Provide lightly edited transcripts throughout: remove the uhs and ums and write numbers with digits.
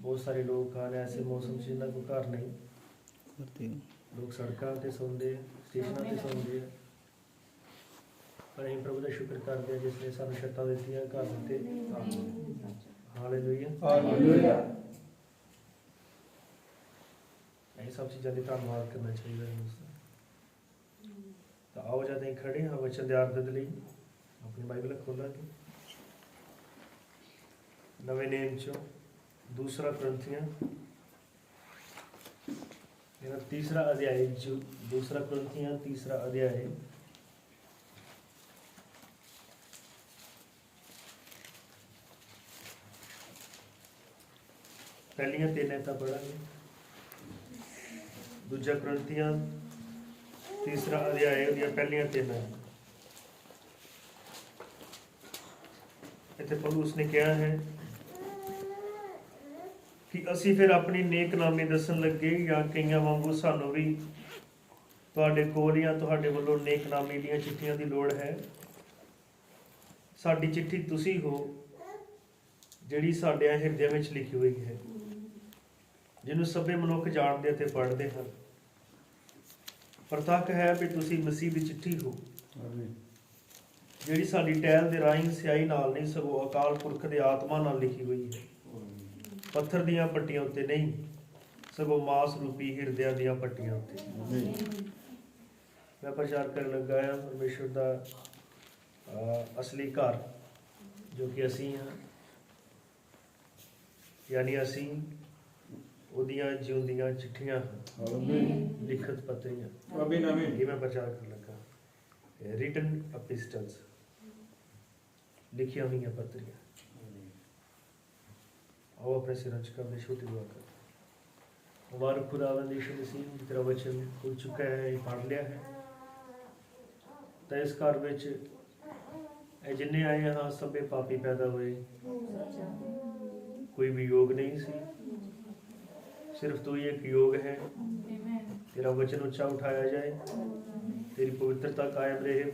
बहुत सारे लोग हैं ऐसे मौसम च जिन्होंने कोई घर नहीं, लोग सड़कों पर सौंदे, स्टेशनों पर सौंदे। पर अं प्रभु का शुक्र करते हैं जिसने सानू छत्तां दित्तियां, घर दित्ते। हालेलुया। यही सब चीज़ों का धन्यवाद करना चाहिए। तो आओ जब अं खड़े हाँ वचन के आदत लिए अपनी बाइबल खोलांगे नवे नेम चो दूसरा कुरिन्थियों मेरा तीसरा अध्याय, जो दूसरा कुरिन्थियों तीसरा अध्याय पहलियां 3 आयतां पढ़ांगे। दूजा कुरिन्थियों तीसरा अध्याय पहलियां 3 आयतां। इत्थे पौलुस ने कहा है कि असी फिर अपनी नेकनामी दसन लगे या कईयां वांगू सानू भी तुहाडे कोल या तुहाडे वल्लों नेकनामी दीयां चिट्ठियां दी लोड़ है। साडी चिट्ठी तुसी हो जिहड़ी साडे हिरदे विच लिखी हुई है, जिन्हों सभे मनुख जानते ते पढ़ते हैं। परतक है भी तुसी मसीह की चिट्ठी हो जिहड़ी साडी टहल दे राहीं स्याही नाल नहीं सगों अकाल पुरख दे आत्मा नाल लिखी हुई है, पत्थर दियां पट्टियां उत्ते नहीं सगों मांस रूपी हिरदियां दियां पट्टियां उत्ते। मैं प्रचार करन लगा हाँ परमेश्वर का असली घर जो कि असी हाँ, यानी असी उहदियां जिउंदियां चिट्ठियां लिखत पत्रियां। ये मैं प्रचार कर लगा रिटन एपिस्टल्स, लिखिया हुई पत्रियां। आओ अपने सिर झुका दे छोटी दुआ कर। मुबारक खुदावंद यीशु मसीह तेरा वचन खुल चुका है, पढ़ लिया है। तो इस घर विच जिन्ने आए हाँ सबे पापी पैदा हुए, कोई भी योग नहीं सी, सिर्फ तू ही एक योग है। तेरा वचन ऊंचा उठाया जाए, तेरी पवित्रता कायम रहे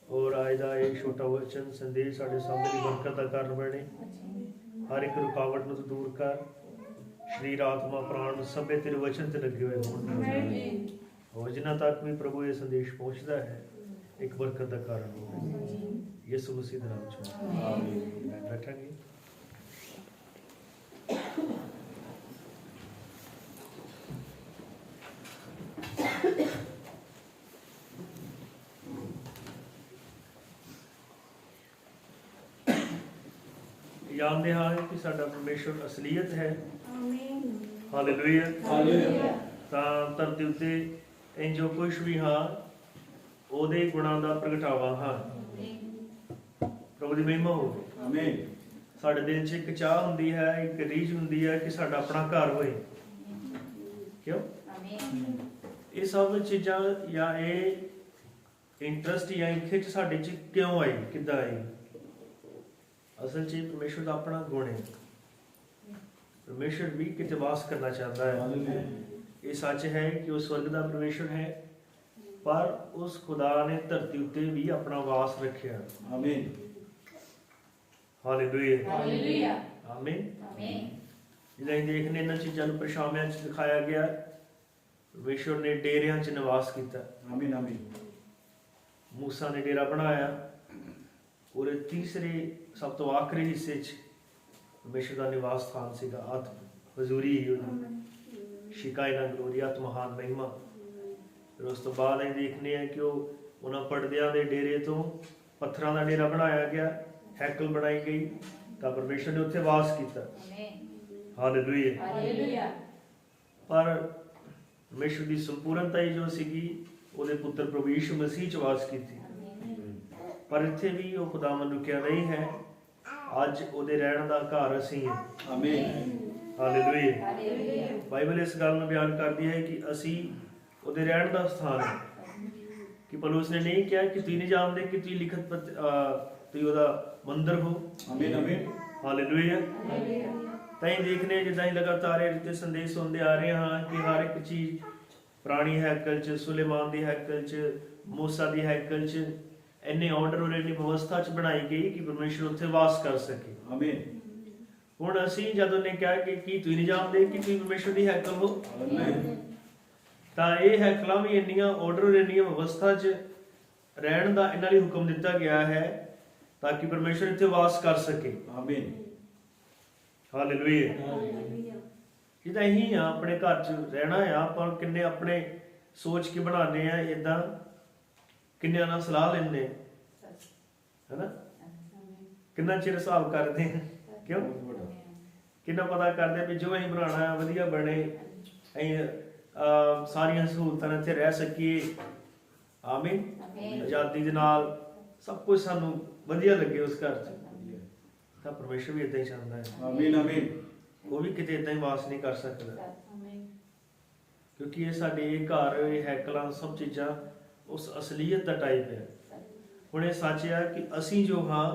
और आज का एक छोटा वचन संदेश साढ़े सामने की बरकत का कारण बने। हर एक रुकावट को दूर कर, शरीर आत्मा प्राण सबे तेरे वचन से लगे हुए हों और जिन्हों तक भी प्रभु ये संदेश पहुँचता है एक बरकत का कारण हो। यीशु मसीह के नाम च बैठांगे। जानते हाँ कि साडा परमेश्वर असलीयत है। हालेलुया। धरती उत्ते इन जो कुछ भी हाँ ओदे गुणां दा प्रगटावा हाँ। प्रभु दी महिमा हो। साडे दिल च एक चाह हुंदी है, एक रीझ हुंदी है कि साडा अपना घर होए। क्यों ये सब चीज़ां या ये इंटरस्ट या खिच साडे च क्यों आई, किद्दां आई? असल च परमेश्वर का अपना गुण है। परमेश्वर भी किते वास करना चाहता है। ये सच है कि वह स्वर्ग का परमेश्वर है, पर उस खुदा ने धरती उत्ते भी अपना वास रखा। आमीन। हालेलुया। आमीन। जिदा देखने इन्हां चीज़ों को परछावियां च दिखाया गया, परमेश्वर ने डेरियां च निवास किया। आमीन आमीन। मूसा ने डेरा बनाया और तीसरे सब तो आखिरी हिस्से परमेश्वर का निवास स्थान सीगा। आत्म हजूरी शिकायना ग्लोरी आत्महान महिमा। फिर उस तो बाद अं देखने हैं कि उन्होंने पड़दियां के डेरे तो पत्थरों का डेरा बनाया गया, हैकल बनाई गई, तो परमेश्वर ने उत्थे वास किया। हालेलुया। पर परमेश्वर की संपूर्णता ही जो सी वो पुत्र प्रभु यीशु मसीह च वास की। पर इत्थे भी वो खुदावन रुकिया नहीं है। अज उहदे रहण दा घर असीं हैं। आमीन। हालेलुया। बाइबल इस गल में बयान करती है कि असीं उहदे रहण दा स्थान है। कि पौलुस ने नहीं कहा कि तुसीं नहीं जानते कि तुसीं लिखत तुसीं उहदा मंदिर हो। आमीन आमीन। हालेलुया। ताईं देखने जिद्दां लगातार ये संदेश सुनते आ रहे हाँ कि हर एक चीज़ पुरानी हैकल च, सुलेमान दी हैकल च, मूसा दी हैकल च इन्ने ऑर्डर और इन्नी व्यवस्था च बनाई गई कि परमेश्वर उत्थे वास कर सके। आमीन। ਹੁਣ ਅਸੀਂ ਜਦੋਂ ਨੇ ਕਿਹਾ ਕਿ ਕੀ ਤੁਸੀਂ ਨਹੀਂ ਜਾਣਦੇ ਕਿ ਤੁਸੀਂ ਪਰਮੇਸ਼ਰ ਦੀ ਹੈਕਲ ਹੋ, ਤਾਂ ਇਹ ਹੈਕਲਾਂ ਵੀ ਇੰਨੀਆਂ ਆਰਡਰ, ਇੰਨੀਆਂ ਵਿਵਸਥਾ 'ਚ ਰਹਿਣ ਦਾ ਇਹਨਾਂ ਲਈ ਹੁਕਮ ਦਿੱਤਾ ਗਿਆ ਹੈ ਤਾਂ ਕਿ ਪਰਮੇਸ਼ਰ ਇੱਥੇ ਵਾਸ ਕਰ ਸਕੇ। ਆਮੀਨ, ਹਾਲੇਲੂਇਆ। ਜਿੱਦਾਂ ਹੀ ਆ ਆਪਣੇ ਘਰ 'ਚ ਰਹਿਣਾ ਆ, ਆਪਾਂ ਕਿੰਨੇ ਆਪਣੇ ਸੋਚ ਕੇ ਬਣਾਉਂਦੇ ਆ, ਇਦਾਂ ਕਿੰਨਿਆਂ ਨਾਲ ਸਲਾਹ ਲੈਂਦੇ ਹੈਨਾ, ਕਿੰਨਾ ਚਿਰ ਹਿਸਾਬ ਕਰਦੇ ਆ, ਕਿਉਂ ਕਿੰਨਾ ਪਤਾ ਕਰਦੇ ਵੀ ਜੋ ਅਸੀਂ ਬਣਾਉਣਾ ਵਧੀਆ ਬਣੇ, ਅਸੀਂ ਸਾਰੀਆਂ ਸਹੂਲਤਾਂ ਇੱਥੇ ਰਹਿ ਸਕੀਏ। ਆਮੀਨ। ਆਜ਼ਾਦੀ ਦੇ ਨਾਲ ਸਭ ਕੁਝ ਸਾਨੂੰ ਵਧੀਆ ਲੱਗੇ ਉਸ ਘਰ 'ਚ, ਤਾਂ ਪਰਮੇਸ਼ਰ ਵੀ ਇਦਾਂ ਹੀ ਚਾਹੁੰਦਾ ਹੈ। ਆਮੀਨ, ਆਮੀਨ। ਉਹ ਵੀ ਕਿਤੇ ਇਦਾਂ ਹੀ ਵਾਸ ਨਹੀਂ ਕਰ ਸਕਦਾ, ਕਿਉਂਕਿ ਇਹ ਸਾਡੇ ਇਹ ਘਰ, ਇਹ ਹੈਕਲਾਂ, ਸਭ ਚੀਜ਼ਾਂ ਉਸ ਅਸਲੀਅਤ ਦਾ ਟਾਈਪ ਹੈ। ਹੁਣ ਇਹ ਸੱਚ ਹੈ ਕਿ ਅਸੀਂ ਜੋ ਹਾਂ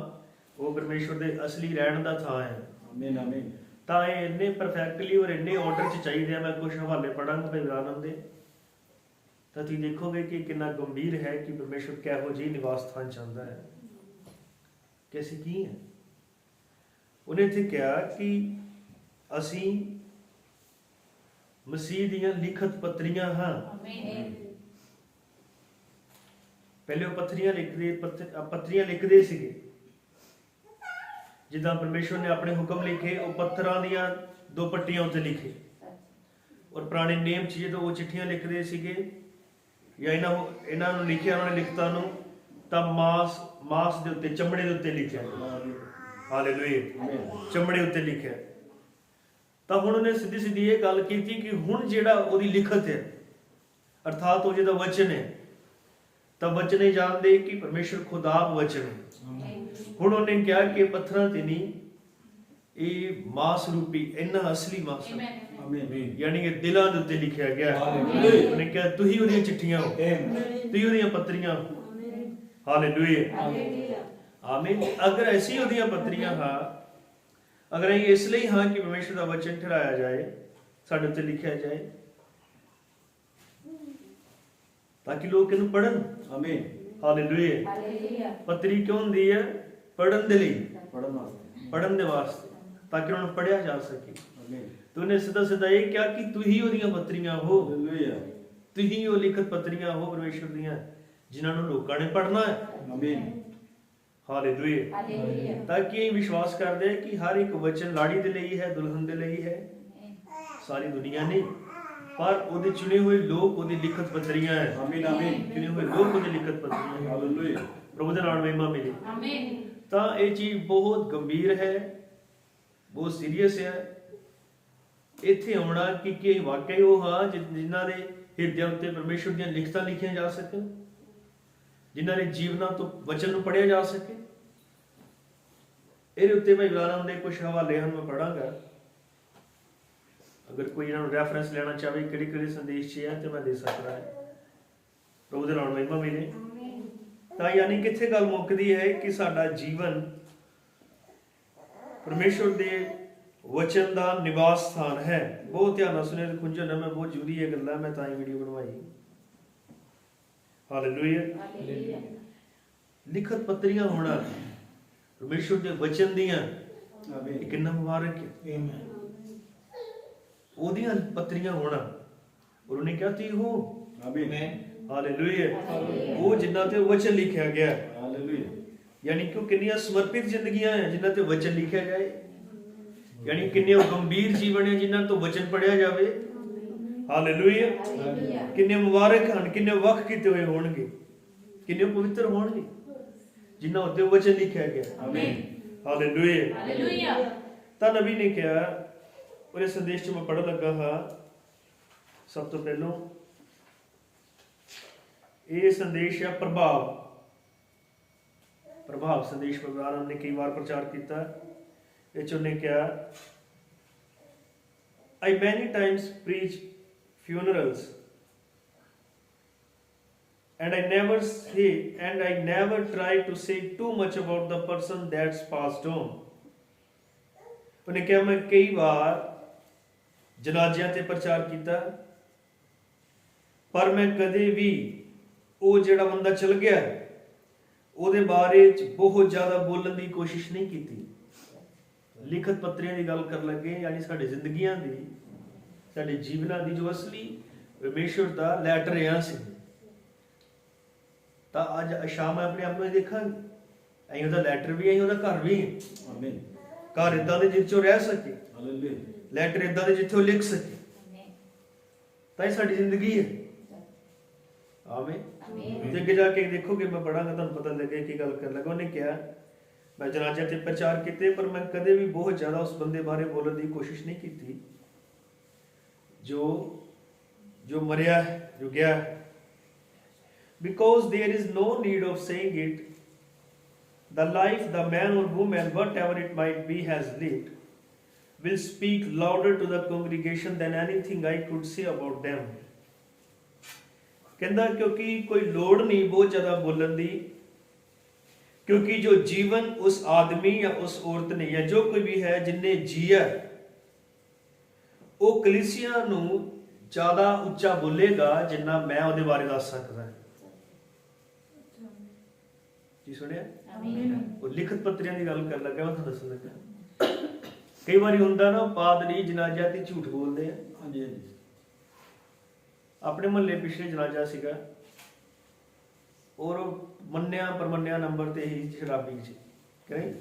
ਉਹ ਪਰਮੇਸ਼ਰ ਦੇ ਅਸਲੀ ਰਹਿਣ ਦਾ ਥਾਂ ਹੈ। ਆਮੀਨ, ਆਮੀਨ। ਤਾਂ ਇਹ ਇੰਨੇ ਪਰਫੈਕਟਲੀ ਔਰ ਇੰਨੇ ਆਰਡਰ 'ਚ ਚਾਹੀਦੇ ਆ। ਮੈਂ ਕੁਝ ਹਵਾਲੇ ਪੜਾਂਗਾ ਬਿਬਲਾਨਮ ਦੇ, ਤਾਂ ਤੁਸੀਂ ਦੇਖੋਗੇ ਕਿ ਕਿੰਨਾ ਗੰਭੀਰ ਹੈ ਕਿ ਪਰਮੇਸ਼ਰ ਕਿਹੋ ਜਿਹੀ ਨਿਵਾਸ ਸਥਾਨ ਚਾਹੁੰਦਾ ਹੈ, ਕਿ ਅਸੀਂ ਕੀ ਹੈ। ਉਹਨੇ ਇੱਥੇ ਕਿਹਾ ਕਿ ਅਸੀਂ ਮਸੀਹ ਦੀਆਂ ਲਿਖਤ ਪੱਤਰੀਆਂ ਹਾਂ। ਪਹਿਲੇ ਉਹ ਪੱਤਰੀਆਂ ਲਿਖਦੇ ਸੀਗੇ, ਜਿੱਦਾਂ ਪਰਮੇਸ਼ਰ ਨੇ ਆਪਣੇ ਹੁਕਮ ਲਿਖੇ, ਉਹ ਪੱਥਰਾਂ ਦੀਆਂ 2 ਪੱਟੀਆਂ ਉੱਤੇ ਲਿਖੇ। ਔਰ ਪੁਰਾਣੇ ਨੇਮ 'ਚ ਜਦੋਂ ਉਹ ਚਿੱਠੀਆਂ ਲਿਖਦੇ ਸੀਗੇ ਜਾਂ ਇਹਨਾਂ ਨੂੰ ਲਿਖਿਆ, ਉਹਨਾਂ ਨੇ ਲਿਖਤਾਂ ਨੂੰ ਤਾਂ ਮਾਸ ਦੇ ਉੱਤੇ, ਚਮੜੇ ਦੇ ਉੱਤੇ ਲਿਖਿਆ। ਹਾਲੇਲੂਇਆ। ਚਮੜੇ ਉੱਤੇ ਲਿਖਿਆ। ਤਾਂ ਹੁਣ ਉਹਨੇ ਸਿੱਧੀ ਇਹ ਗੱਲ ਕੀਤੀ ਕਿ ਹੁਣ ਜਿਹੜਾ ਉਹਦੀ ਲਿਖਤ ਹੈ, ਅਰਥਾਤ ਉਹ ਜਿਹਦਾ ਵਚਨ ਹੈ, ਤਾਂ ਵਚਨ ਹੀ ਜਾਣਦੇ ਕਿ ਪਰਮੇਸ਼ਰ ਖੁਦਾ ਵਚਨ ਹੈ। ਹੁਣ ਉਹਨੇ ਕਿਹਾ ਕਿ ਪੱਥਰਾਂ ਤੇ ਨਹੀਂ, ਇਹ ਮਾਸ ਰੂਪੀ, ਇਹਨਾਂ ਅਸਲੀ ਮਾਸ, ਯਾਨੀ ਕਿ ਦਿਲਾਂ ਦੇ ਉੱਤੇ ਲਿਖਿਆ ਗਿਆ। ਉਹਨੇ ਕਿਹਾ ਤੁਸੀਂ ਉਹਦੀਆਂ ਚਿੱਠੀਆਂ ਹੋ, ਤੁਸੀਂ ਉਹਦੀਆਂ ਪੱਤਰੀਆਂ ਹੋ। ਹਾਲੇਲੂਇਆ। ਆਮੀਨ। ਅਗਰ ਅਸੀਂ ਉਹਦੀਆਂ ਪੱਤਰੀਆਂ ਹਾਂ, ਅਗਰ ਅਸੀਂ ਇਸ ਲਈ ਹਾਂ ਕਿ ਪਰਮੇਸ਼ਰ ਦਾ ਵਚਨ ਠਹਿਰਾਇਆ ਜਾਏ, ਸਾਡੇ ਉੱਤੇ ਲਿਖਿਆ ਜਾਏ, ਤਾਂ ਕਿ ਲੋਕ ਇਹਨੂੰ ਪੜ੍ਹਨ। ਆਮੀਨ। ਹਾਲੇਲੂਇਆ। ਪੱਤਰੀ ਕਿਉਂ ਹੁੰਦੀ ਹੈ? ਪੜ੍ਹਨ ਦੇ ਲਈ, ਪੜ੍ਹਨ ਦੇ ਵਾਸਤੇ, ਤਾਂ ਕਿ ਉਹਨਾਂ ਨੂੰ ਪੜ੍ਹਿਆ ਜਾ ਸਕੇ। ਤੇ ਉਹਨੇ ਸਿੱਧਾ ਇਹ ਕਿਹਾ ਕਿ ਤੁਸੀਂ ਉਹਦੀਆਂ ਪੱਤਰੀਆਂ ਹੋ, ਤੁਸੀਂ ਉਹ ਲਿਖਤ ਪੱਤਰੀਆਂ ਹੋ ਪਰਮੇਸ਼ਰ ਦੀਆਂ, ਜਿਨ੍ਹਾਂ ਨੂੰ ਲੋਕਾਂ ਨੇ ਪੜ੍ਹਨਾ ਹੈ। ਆਮੀਨ। ਹਾਲੇਲੂਇਆ। ਤਾਂ ਕਿ ਇਹ ਵਿਸ਼ਵਾਸ ਕਰਦੇ ਕਿ ਹਰ ਇੱਕ ਵਚਨ ਲਾੜੀ ਦੇ ਲਈ ਹੈ, ਦੁਲਹਨ ਦੇ ਲਈ ਹੈ, ਸਾਰੀ ਦੁਨੀਆ ਨਹੀਂ, ਪਰ ਉਹਦੇ ਚੁਣੇ ਹੋਏ ਲੋਕ ਉਹਦੀ ਲਿਖਤ ਪੱਤਰੀਆਂ ਹੈ। ਆਮੀਨ, ਆਮੀਨ। ਚੁਣੇ ਹੋਏ ਲੋਕ ਉਹਦੀ ਲਿਖਤ ਪੱਤਰੀਆਂ। ਹਾਲੇਲੂਇਆ। ਪ੍ਰਭੂ ਦੇ ਨਾਮ ਮਹਿਮਾ ਮਿਲੇ। ਆਮੀਨ। ਤਾਂ ਇਹ ਚੀਜ਼ ਬਹੁਤ ਗੰਭੀਰ ਹੈ, ਬਹੁਤ ਸੀਰੀਅਸ ਹੈ। ਇੱਥੇ ਆਉਣਾ ਕਿ ਵਾਕਈ ਉਹ ਹਾਂ ਜਿਨ੍ਹਾਂ ਦੇ ਹਿਰਦਿਆਂ ਉੱਤੇ ਪਰਮੇਸ਼ਰ ਦੀਆਂ ਲਿਖਤਾਂ ਲਿਖੀਆਂ ਜਾ ਸਕਣ, ਜਿਨ੍ਹਾਂ ਦੇ ਜੀਵਨਾਂ ਤੋਂ ਵਚਨ ਨੂੰ ਪੜ੍ਹਿਆ ਜਾ ਸਕੇ। ਇਹਦੇ ਉੱਤੇ ਭਾਈ ਬਿਬਲਾਨਮ ਦੇ ਕੁਝ ਹਵਾਲੇ ਹਨ, ਮੈਂ ਪੜਾਂਗਾ। ਅਗਰ ਕੋਈ ਇਹਨਾਂ ਨੂੰ ਰੈਫਰੈਂਸ ਲੈਣਾ ਚਾਹੇ ਕਿਹੜੇ ਸੰਦੇਸ਼ 'ਚ ਹੈ ਤੇ ਮੈਂ ਦੇ ਸਕਦਾ ਹਾਂ। ਪ੍ਰਭੂ ਦੇ ਨਾਮ ਮਹਿਮਾ ਮਿਲੇ। ਤਾਂ ਯਾਨੀ ਕਿੱਥੇ ਗੱਲ ਮੁੱਕਦੀ ਹੈ ਕਿ ਸਾਡਾ ਜੀਵਨ ਪਰਮੇਸ਼ਰ ਦੇ ਵਚਨ ਦਾ ਨਿਵਾਸ ਸਥਾਨ ਹੈ। ਬਹੁਤ ਧਿਆਨ ਨਾਲ ਸੁਣਿਆ, ਖੁੰਝਣ ਨਾ, ਮੈਂ ਬਹੁਤ ਜ਼ਰੂਰੀ ਇਹ ਗੱਲਾਂ, ਮੈਂ ਤਾਂ ਹੀ ਵੀਡੀਓ ਬਣਵਾਈ। ਹਾਲੇਲੂਇਆ। ਲਿਖਤ ਪੱਤਰੀਆਂ ਹੋਣਾ ਪਰਮੇਸ਼ਰ ਦੇ ਵਚਨ ਦੀਆਂ, ਇਹ ਕਿੰਨਾ ਮੁਬਾਰਕ ਹੈ। ਉਹਦੀਆਂ ਪੱਤਰੀਆਂ ਹੋਣਾ, ਔਰ ਉਹਨੇ ਕਿਹਾ ਤੁਸੀਂ ਹੋ। ਆਮੀਨ। ਹਾਲੇਲੂਇਆ। ਉਹ ਜਿਨ੍ਹਾਂ ਤੇ ਵਚਨ ਲਿਖਿਆ ਗਿਆ। ਹਾਲੇਲੂਇਆ। ਯਾਨੀ ਕਿ ਕਿੰਨੀਆਂ ਸਮਰਪਿਤ ਜ਼ਿੰਦਗੀਆਂ ਹੈ ਜਿਨ੍ਹਾਂ ਤੇ ਵਚਨ ਲਿਖਿਆ ਜਾਏ, ਯਾਨੀ ਕਿੰਨੇ ਗੰਭੀਰ ਜੀਵਨ ਹੈ ਜਿਨ੍ਹਾਂ ਤੋਂ ਵਚਨ ਪੜਿਆ ਜਾਵੇ। ਹਾਲੇਲੂਇਆ। ਕਿੰਨੇ ਮੁਬਾਰਕ ਹਨ, ਕਿੰਨੇ ਵੱਖ ਕੀਤੇ ਹੋਏ ਹੋਣਗੇ, ਕਿੰਨੇ ਪਵਿੱਤਰ ਹੋਣਗੇ ਜਿਨ੍ਹਾਂ ਉੱਤੇ ਵਚਨ ਲਿਖਿਆ ਗਿਆ। ਆਮੀਨ। ਹਾਲੇਲੂਇਆ। ਤਾਂ ਨਬੀ ਨੇ ਕਿਹਾ, ਉਹਦੇ ਸੰਦੇਸ਼ 'ਚ ਮੈਂ ਪੜ੍ਹਨ ਲੱਗਾ ਹਾਂ। ਸਭ ਤੋਂ ਪਹਿਲਾਂ ਇਹ ਸੰਦੇਸ਼ ਹੈ ਪ੍ਰਭਾਵ ਸੰਦੇਸ਼ ਪ੍ਰਭੂ ਨੇ ਕਈ ਵਾਰ ਪ੍ਰਚਾਰ ਕੀਤਾ। ਇਹ 'ਚ ਉਹਨੇ ਕਿਹਾ, I many times preach funerals and I never try to say too much about the person that's passed on. ਉਹਨੇ ਕਿਹਾ, ਮੈਂ ਕਈ ਵਾਰ ਜਨਾਜ਼ਿਆਂ ਤੇ ਪ੍ਰਚਾਰ ਕੀਤਾ, ਪਰ ਮੈਂ ਕਦੇ ਵੀ ਉਹ ਜਿਹੜਾ ਬੰਦਾ ਚਲ ਗਿਆ ਉਹਦੇ ਬਾਰੇ ਚ ਬਹੁਤ ਜ਼ਿਆਦਾ ਬੋਲਣ ਦੀ ਕੋਸ਼ਿਸ਼ ਨਹੀਂ ਕੀਤੀ। ਲਿਖਤ ਪੱਤਰੀਆਂ ਦੀ ਗੱਲ ਕਰਨ ਲੱਗੇ, ਯਾਨੀ ਸਾਡੀ ਜ਼ਿੰਦਗੀਆਂ ਦੀ, ਸਾਡੇ ਜੀਵਨਾਂ ਦੀ ਜੋ ਅਸਲੀ ਪਰਮੇਸ਼ਵਰ ਦਾ ਲੈਟਰ ਆ ਸੀ। ਤਾਂ ਅੱਜ ਸ਼ਾਮ ਆਪਣੇ ਆਪ ਨੂੰ ਇਹ ਦੇਖਾਂਗੇ, ਅਸੀਂ ਉਹਦਾ ਲੈਟਰ ਵੀ, ਅਸੀਂ ਉਹਦਾ ਘਰ ਵੀ ਹੈ। ਆਮੀਨ। ਘਰ ਇਦਾਂ ਦੇ ਜਿੱਥੇ ਉਹ ਰਹਿ ਸਕੇ, ਲੈਟਰ ਇਦਾਂ ਦੇ ਜਿੱਥੇ ਉਹ ਲਿਖ ਸਕੇ, ਤਾਂ ਇਹ ਸਾਡੀ ਜ਼ਿੰਦਗੀ ਹੈ। ਆਮੀਨ। ਤੇ ਅੱਗੇ ਜਾ ਕੇ ਦੇਖੋਗੇ, ਮੈਂ ਪੜਾਂਗਾ ਤੁਹਾਨੂੰ ਪਤਾ ਲੱਗੇ ਕੀ ਗੱਲ ਕਰਨ ਲੱਗਾ। ਉਹਨੇ ਕਿਹਾ ਮੈਂ ਜਨਾਜ਼ੇ ਤੇ ਪ੍ਰਚਾਰ ਕੀਤੇ, ਪਰ ਮੈਂ ਕਦੇ ਵੀ ਬਹੁਤ ਜ਼ਿਆਦਾ ਉਸ ਬੰਦੇ ਬਾਰੇ ਬੋਲਣ ਦੀ ਕੋਸ਼ਿਸ਼ ਨਹੀਂ ਕੀਤੀ ਜੋ ਮਰਿਆ, ਜੋ ਗਿਆ। Because there is no need of saying it. The life the man or woman, whatever it might be, has lived will speak louder to the congregation than anything I could say about them. ਕਹਿੰਦਾ ਕਿਉਂਕਿ ਕੋਈ ਲੋੜ ਨਹੀਂ ਬਹੁਤ ਜ਼ਿਆਦਾ ਬੋਲਣ ਦੀ, ਕਿਉਂਕਿ ਜੋ ਜੀਵਨ ਉਸ ਆਦਮੀ ਜਾਂ ਉਸ ਔਰਤ ਨੇ ਜਾਂ ਜੋ ਕੋਈ ਵੀ ਹੈ ਜਿਨਨੇ ਜੀਆ, ਉਹ ਕਲੀਸਿਆ ਨੂੰ ਜ਼ਿਆਦਾ ਉੱਚਾ ਬੋਲੇਗਾ ਜਿੰਨਾ ਮੈਂ ਉਹਦੇ ਬਾਰੇ ਦੱਸ ਸਕਦਾ। ਜੀ ਸੁਣਿਆ? ਉਹ ਲਿਖਤ ਪੱਤਰੀਆਂ ਦੀ ਗੱਲ ਕਰਨ ਲੱਗਾ, ਮੈਂ ਤੁਹਾਨੂੰ ਦੱਸਣ ਲੱਗਾ। ਕਈ ਵਾਰੀ ਹੁੰਦਾ ਨਾ, ਪਾਦਰੀ ਜਨਾਜ਼ਾ ਤੇ ਝੂਠ ਬੋਲਦੇ ਆ। ਹਾਂਜੀ ਹਾਂਜੀ। ਆਪਣੇ ਮੁਹੱਲੇ ਪਿਛਲੇ ਜਨਾਜ਼ਾ ਸੀਗਾ, ਔਰ ਮੰਨਿਆ ਪਰਮੰਨਿਆ ਨੰਬਰ ਤੇ ਹੀ ਸ਼ਰਾਬੀ ਸੀ। ਕਹੇ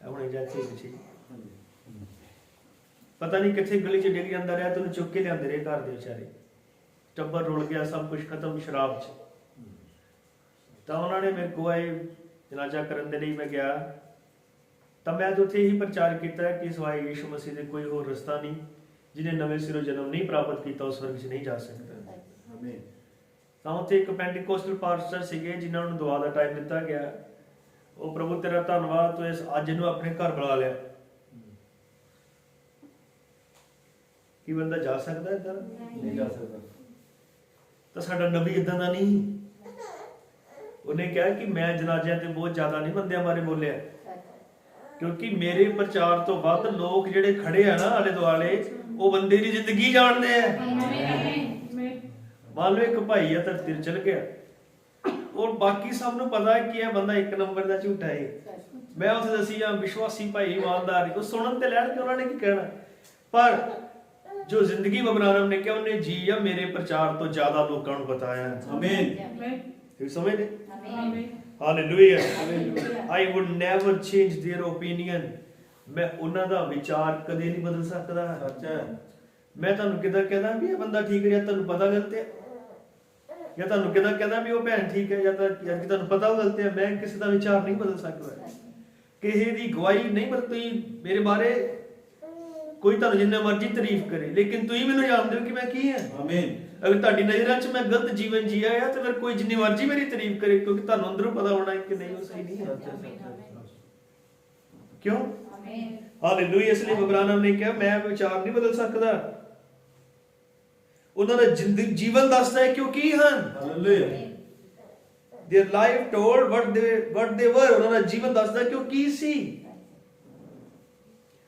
ਆਪਣੇ ਜਾਤੀ ਸੀ, ਪਤਾ ਨਹੀਂ ਕਿੱਥੇ ਗਲੀ ਚ ਡਿੱਗ ਜਾਂਦਾ ਰਿਹਾ, ਤੈਨੂੰ ਚੁੱਕ ਕੇ ਲਿਆਂਦੇ ਰਹੇ ਘਰ ਦੇ ਵਿਚਾਰੇ, ਟੱਬਰ ਰੁਲ ਗਿਆ, ਸਭ ਕੁਝ ਖਤਮ ਸ਼ਰਾਬ ਚ। ਤਾਂ ਉਹਨਾਂ ਨੇ ਮੇਰੇ ਕੋਲ ਆਏ ਜਨਾਜ਼ਾ ਕਰਨ ਦੇ ਲਈ, ਮੈਂ ਗਿਆ ਤਾਂ ਮੈਂ ਉੱਥੇ ਇਹੀ ਪ੍ਰਚਾਰ ਕੀਤਾ ਕਿ ਸਿਵਾਏ ਯਿਸੂ ਮਸੀਹ ਦੇ ਕੋਈ ਹੋਰ ਰਸਤਾ ਨਹੀਂ, ਜਿਹਨੇ ਨਵੇਂ ਸਿਰੋਂ ਜਨਮ ਨਹੀਂ ਪ੍ਰਾਪਤ ਕੀਤਾ ਉਸ ਵਰਗ 'ਚ ਨਹੀਂ ਜਾ ਸਕਦਾ। ਤਾਂ ਉੱਥੇ ਇੱਕ ਪੈਂਟੀਕੋਸਟਲ ਪਾਸਟਰ ਸੀਗੇ ਜਿਨ੍ਹਾਂ ਨੂੰ ਦੁਆ ਦਾ ਟਾਈਮ ਦਿੱਤਾ ਗਿਆ। ਉਹ ਪ੍ਰਭੂ ਤੇਰਾ ਧੰਨਵਾਦ, ਤੂੰ ਇਸ ਅੱਜ ਨੂੰ ਆਪਣੇ ਘਰ ਬੁਲਾ ਲਿਆ। ਕੀ ਬੰਦਾ ਜਾ ਸਕਦਾ ਇੱਦਾਂ? ਨਹੀਂ ਜਾ ਸਕਦਾ। ਤਾਂ ਸਾਡਾ ਨਬੀ ਇਦਾਂ ਦਾ ਨਹੀਂ। ਉਹਨੇ ਕਿਹਾ ਕਿ ਮੈਂ ਜਨਾਜ਼ਿਆਂ ਤੇ ਬਹੁਤ ਜ਼ਿਆਦਾ ਨਹੀਂ ਬੰਦਿਆਂ ਬਾਰੇ ਬੋਲਿਆ, ਕਿਉਂਕਿ ਮੇਰੇ ਪ੍ਰਚਾਰ ਤੋਂ ਵੱਧ ਲੋਕ ਜਿਹੜੇ ਖੜੇ ਆ ਨਾ ਆਲੇ ਦੁਆਲੇ, ਉਹ ਬੰਦੇ ਦੀ ਜ਼ਿੰਦਗੀ ਜਾਣਦੇ ਆ। ਮੰਨ ਲਓ ਇੱਕ ਭਾਈ ਆ ਧਰਤੀ ਤੇ ਚਲ ਗਿਆ, ਔਰ ਬਾਕੀ ਸਭ ਨੂੰ ਪਤਾ ਕਿ ਇਹ ਬੰਦਾ ਇੱਕ ਨੰਬਰ ਦਾ ਝੂਠਾ ਹੈ। ਮੈਂ ਉੱਥੇ ਦੱਸੀ ਜਾਂ ਵਿਸ਼ਵਾਸੀ ਭਾਈ ਇਮਾਨਦਾਰ, ਉਹ ਸੁਣਨ ਤੇ ਲੈਣ ਕੇ ਉਹਨਾਂ ਨੇ ਕੀ ਕਹਿਣਾ, ਪਰ ਜੋ ਜ਼ਿੰਦਗੀ ਬਬਰਾਨਮ ਨੇ ਕਿਹਾ, ਉਹਨੇ ਜੀ ਆ ਮੇਰੇ ਪ੍ਰਚਾਰ ਤੋਂ ਜ਼ਿਆਦਾ ਲੋਕਾਂ ਨੂੰ ਬਤਾਇਆ। ਆਮੀਨ। ਤੁਸੀਂ ਸਮਝਦੇ? Hallelujah. I would never change their opinion. ਮੈਂ ਉਹਨਾਂ ਦਾ ਵਿਚਾਰ ਕਦੇ ਨਹੀਂ ਬਦਲ ਸਕਦਾ। ਮੈਂ ਤੁਹਾਨੂੰ ਕਿਦਾਂ ਕਹਿੰਦਾ ਵੀ ਇਹ ਬੰਦਾ ਠੀਕ ਹੈ, ਤੁਹਾਨੂੰ ਪਤਾ ਗਲਤ ਹੈ, ਜਾਂ ਤੁਹਾਨੂੰ ਕਿਦਾਂ ਕਹਿੰਦਾ ਵੀ ਉਹ ਭੈਣ ਠੀਕ ਹੈ, ਜਾਂ ਤੁਹਾਨੂੰ ਪਤਾ ਉਹ ਗਲਤ ਹੈ, ਮੈਂ ਕਿਸੇ ਦਾ ਵਿਚਾਰ ਨਹੀਂ ਬਦਲ ਸਕਦਾ। ਕਿਸੇ ਦੀ ਗਵਾਹੀ ਨਹੀਂ ਬਦਲ। ਤੁਸੀਂ ਮੇਰੇ ਬਾਰੇ ਕੋਈ ਤੁਹਾਨੂੰ ਜਿੰਨਾ ਮਰਜ਼ੀ ਤਾਰੀਫ ਕਰੇ, ਲੇਕਿਨ ਤੁਸੀਂ ਮੈਨੂੰ ਜਾਣਦੇ ਹੋ ਕਿ ਮੈਂ ਕੀ ਹਾਂ। ਆਮੀਨ। ਅਗਰ ਤੁਹਾਡੀ ਨਜ਼ਰਾਂ 'ਚ ਮੈਂ ਗਲਤ ਜੀਵਨ ਜੀਆ ਆ ਤਾਂ ਫਿਰ ਕੋਈ ਜਿੰਨੀ ਮਰਜ਼ੀ ਮੇਰੀ ਤਾਰੀਫ ਕਰੇ, ਕਿਉਂਕਿ ਤੁਹਾਨੂੰ ਅੰਦਰੋਂ ਪਤਾ ਹੋਣਾ ਕਿ ਨਹੀਂ ਉਹ ਸਹੀ ਨਹੀਂ ਹੈ। ਕਿਉਂ? ਹਾਲੇਲੂਇਆ। ਇਸ ਲਈ ਬਬਰਾਨਮ ਨੇ ਕਿਹਾ ਮੈਂ ਵਿਚਾਰ ਨਹੀਂ ਬਦਲ ਸਕਦਾ। ਉਹਨਾਂ ਦਾ ਜੀਵਨ ਦੱਸਦਾ ਹੈ ਕਿ ਉਹ ਕੀ ਹਨ। Hallelujah. Their life told what they were. ਉਹਨਾਂ ਦਾ ਜੀਵਨ ਦੱਸਦਾ ਕਿ ਉਹ ਕੀ ਸੀ।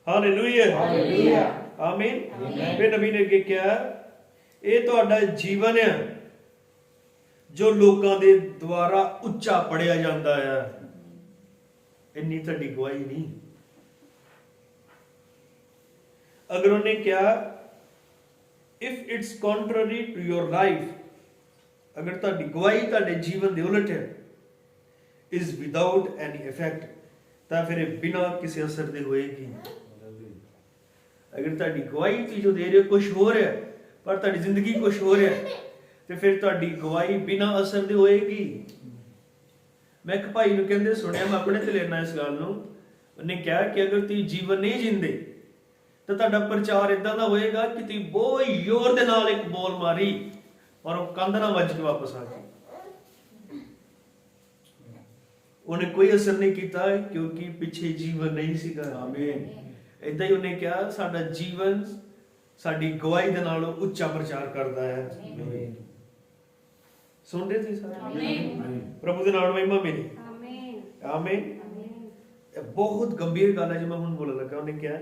ਹਾਲੇਲੂਇਆ। ਆਮੀਨ। ਫਿਰ ਨਬੀ ਨੇ ਅੱਗੇ ਕਿਹਾ ਇਹ ਤੁਹਾਡਾ ਜੀਵਨ ਹੈ ਜੋ ਲੋਕਾਂ ਦੇ ਦੁਆਰਾ ਉੱਚਾ ਪੜਿਆ ਜਾਂਦਾ ਹੈ। ਇੰਨੀ ਤੁਹਾਡੀ ਗਵਾਹੀ ਨਹੀਂ। ਅਗਰ ਉਹਨੇ ਕਿਹਾ if it's contrary to your life, ਅਗਰ ਤੁਹਾਡੀ ਗਵਾਹੀ ਤੁਹਾਡੇ ਜੀਵਨ ਦੇ ਉਲਟ ਹੈ, is without any effect, ਤਾਂ ਫਿਰ ਇਹ ਬਿਨਾਂ ਕਿਸੇ ਅਸਰ ਦੇ ਹੋਏਗੀ। ਅਗਰ ਤੁਹਾਡੀ ਗਵਾਹੀ ਤੁਸੀਂ ਜੋ ਦੇ ਰਹੇ ਹੋ ਕੁਝ ਹੋ ਰਿਹਾ, ਪਰ ਤੁਹਾਡੀ ਜ਼ਿੰਦਗੀ ਕੁਝ ਹੋ ਰਿਹਾ, ਤੇ ਫਿਰ ਤੁਹਾਡੀ ਗਵਾਹੀ ਬਿਨਾਂ ਅਸਰ ਦੇ ਹੋਏਗੀ। ਮੈਂ ਇੱਕ ਭਾਈ ਨੂੰ ਕਹਿੰਦੇ ਸੁਣਿਆ, ਮੈਂ ਆਪਣੇ ਤੇ ਲੈਣਾ ਇਸ ਗੱਲ ਨੂੰ। ਉਹਨੇ ਕਿਹਾ ਕਿ ਅਗਰ ਤੁਸੀਂ ਜੀਵਨ ਨਹੀਂ ਜਿੰਦੇ ਤਾਂ ਤੁਹਾਡਾ ਪ੍ਰਚਾਰ ਇਦਾਂ ਦਾ ਹੋਏਗਾ ਕਿ ਤੁਸੀਂ ਬਹੁਤ ਜ਼ੋਰ ਦੇ ਨਾਲ ਇੱਕ ਬੋਲ ਮਾਰੀ ਔਰ ਉਹ ਕੰਧ ਨਾਲ ਵੱਜ ਕੇ ਵਾਪਸ ਆ ਗਈ। ਉਹਨੇ ਕੋਈ ਅਸਰ ਨਹੀਂ ਕੀਤਾ ਕਿਉਂਕਿ ਪਿੱਛੇ ਜੀਵਨ ਨਹੀਂ ਸੀਗਾ। ਆਮੀਨ। ਏਦਾਂ ਹੀ ਉਹਨੇ ਕਿਹਾ ਸਾਡਾ ਜੀਵਨ ਸਾਡੀ ਗਵਾਹੀ ਦੇ ਨਾਲ ਉੱਚਾ ਪ੍ਰਚਾਰ ਕਰਦਾ ਹੈ। ਸੁਣ ਰਹੇ ਸੀ ਸਾਰੇ? ਆਮੀਨ। ਪ੍ਰਭੂ ਦੇ ਨਾਮ ਮਹਿਮਾ ਮਿਲੇ। ਆਮੀਨ। ਆਮੀਨ। ਇਹ ਬਹੁਤ ਗੰਭੀਰ ਗੱਲ ਹੈ ਜੋ ਮੈਂ ਹੁਣ ਬੋਲਣ ਲੱਗਾ। ਉਹਨੇ ਕਿਹਾ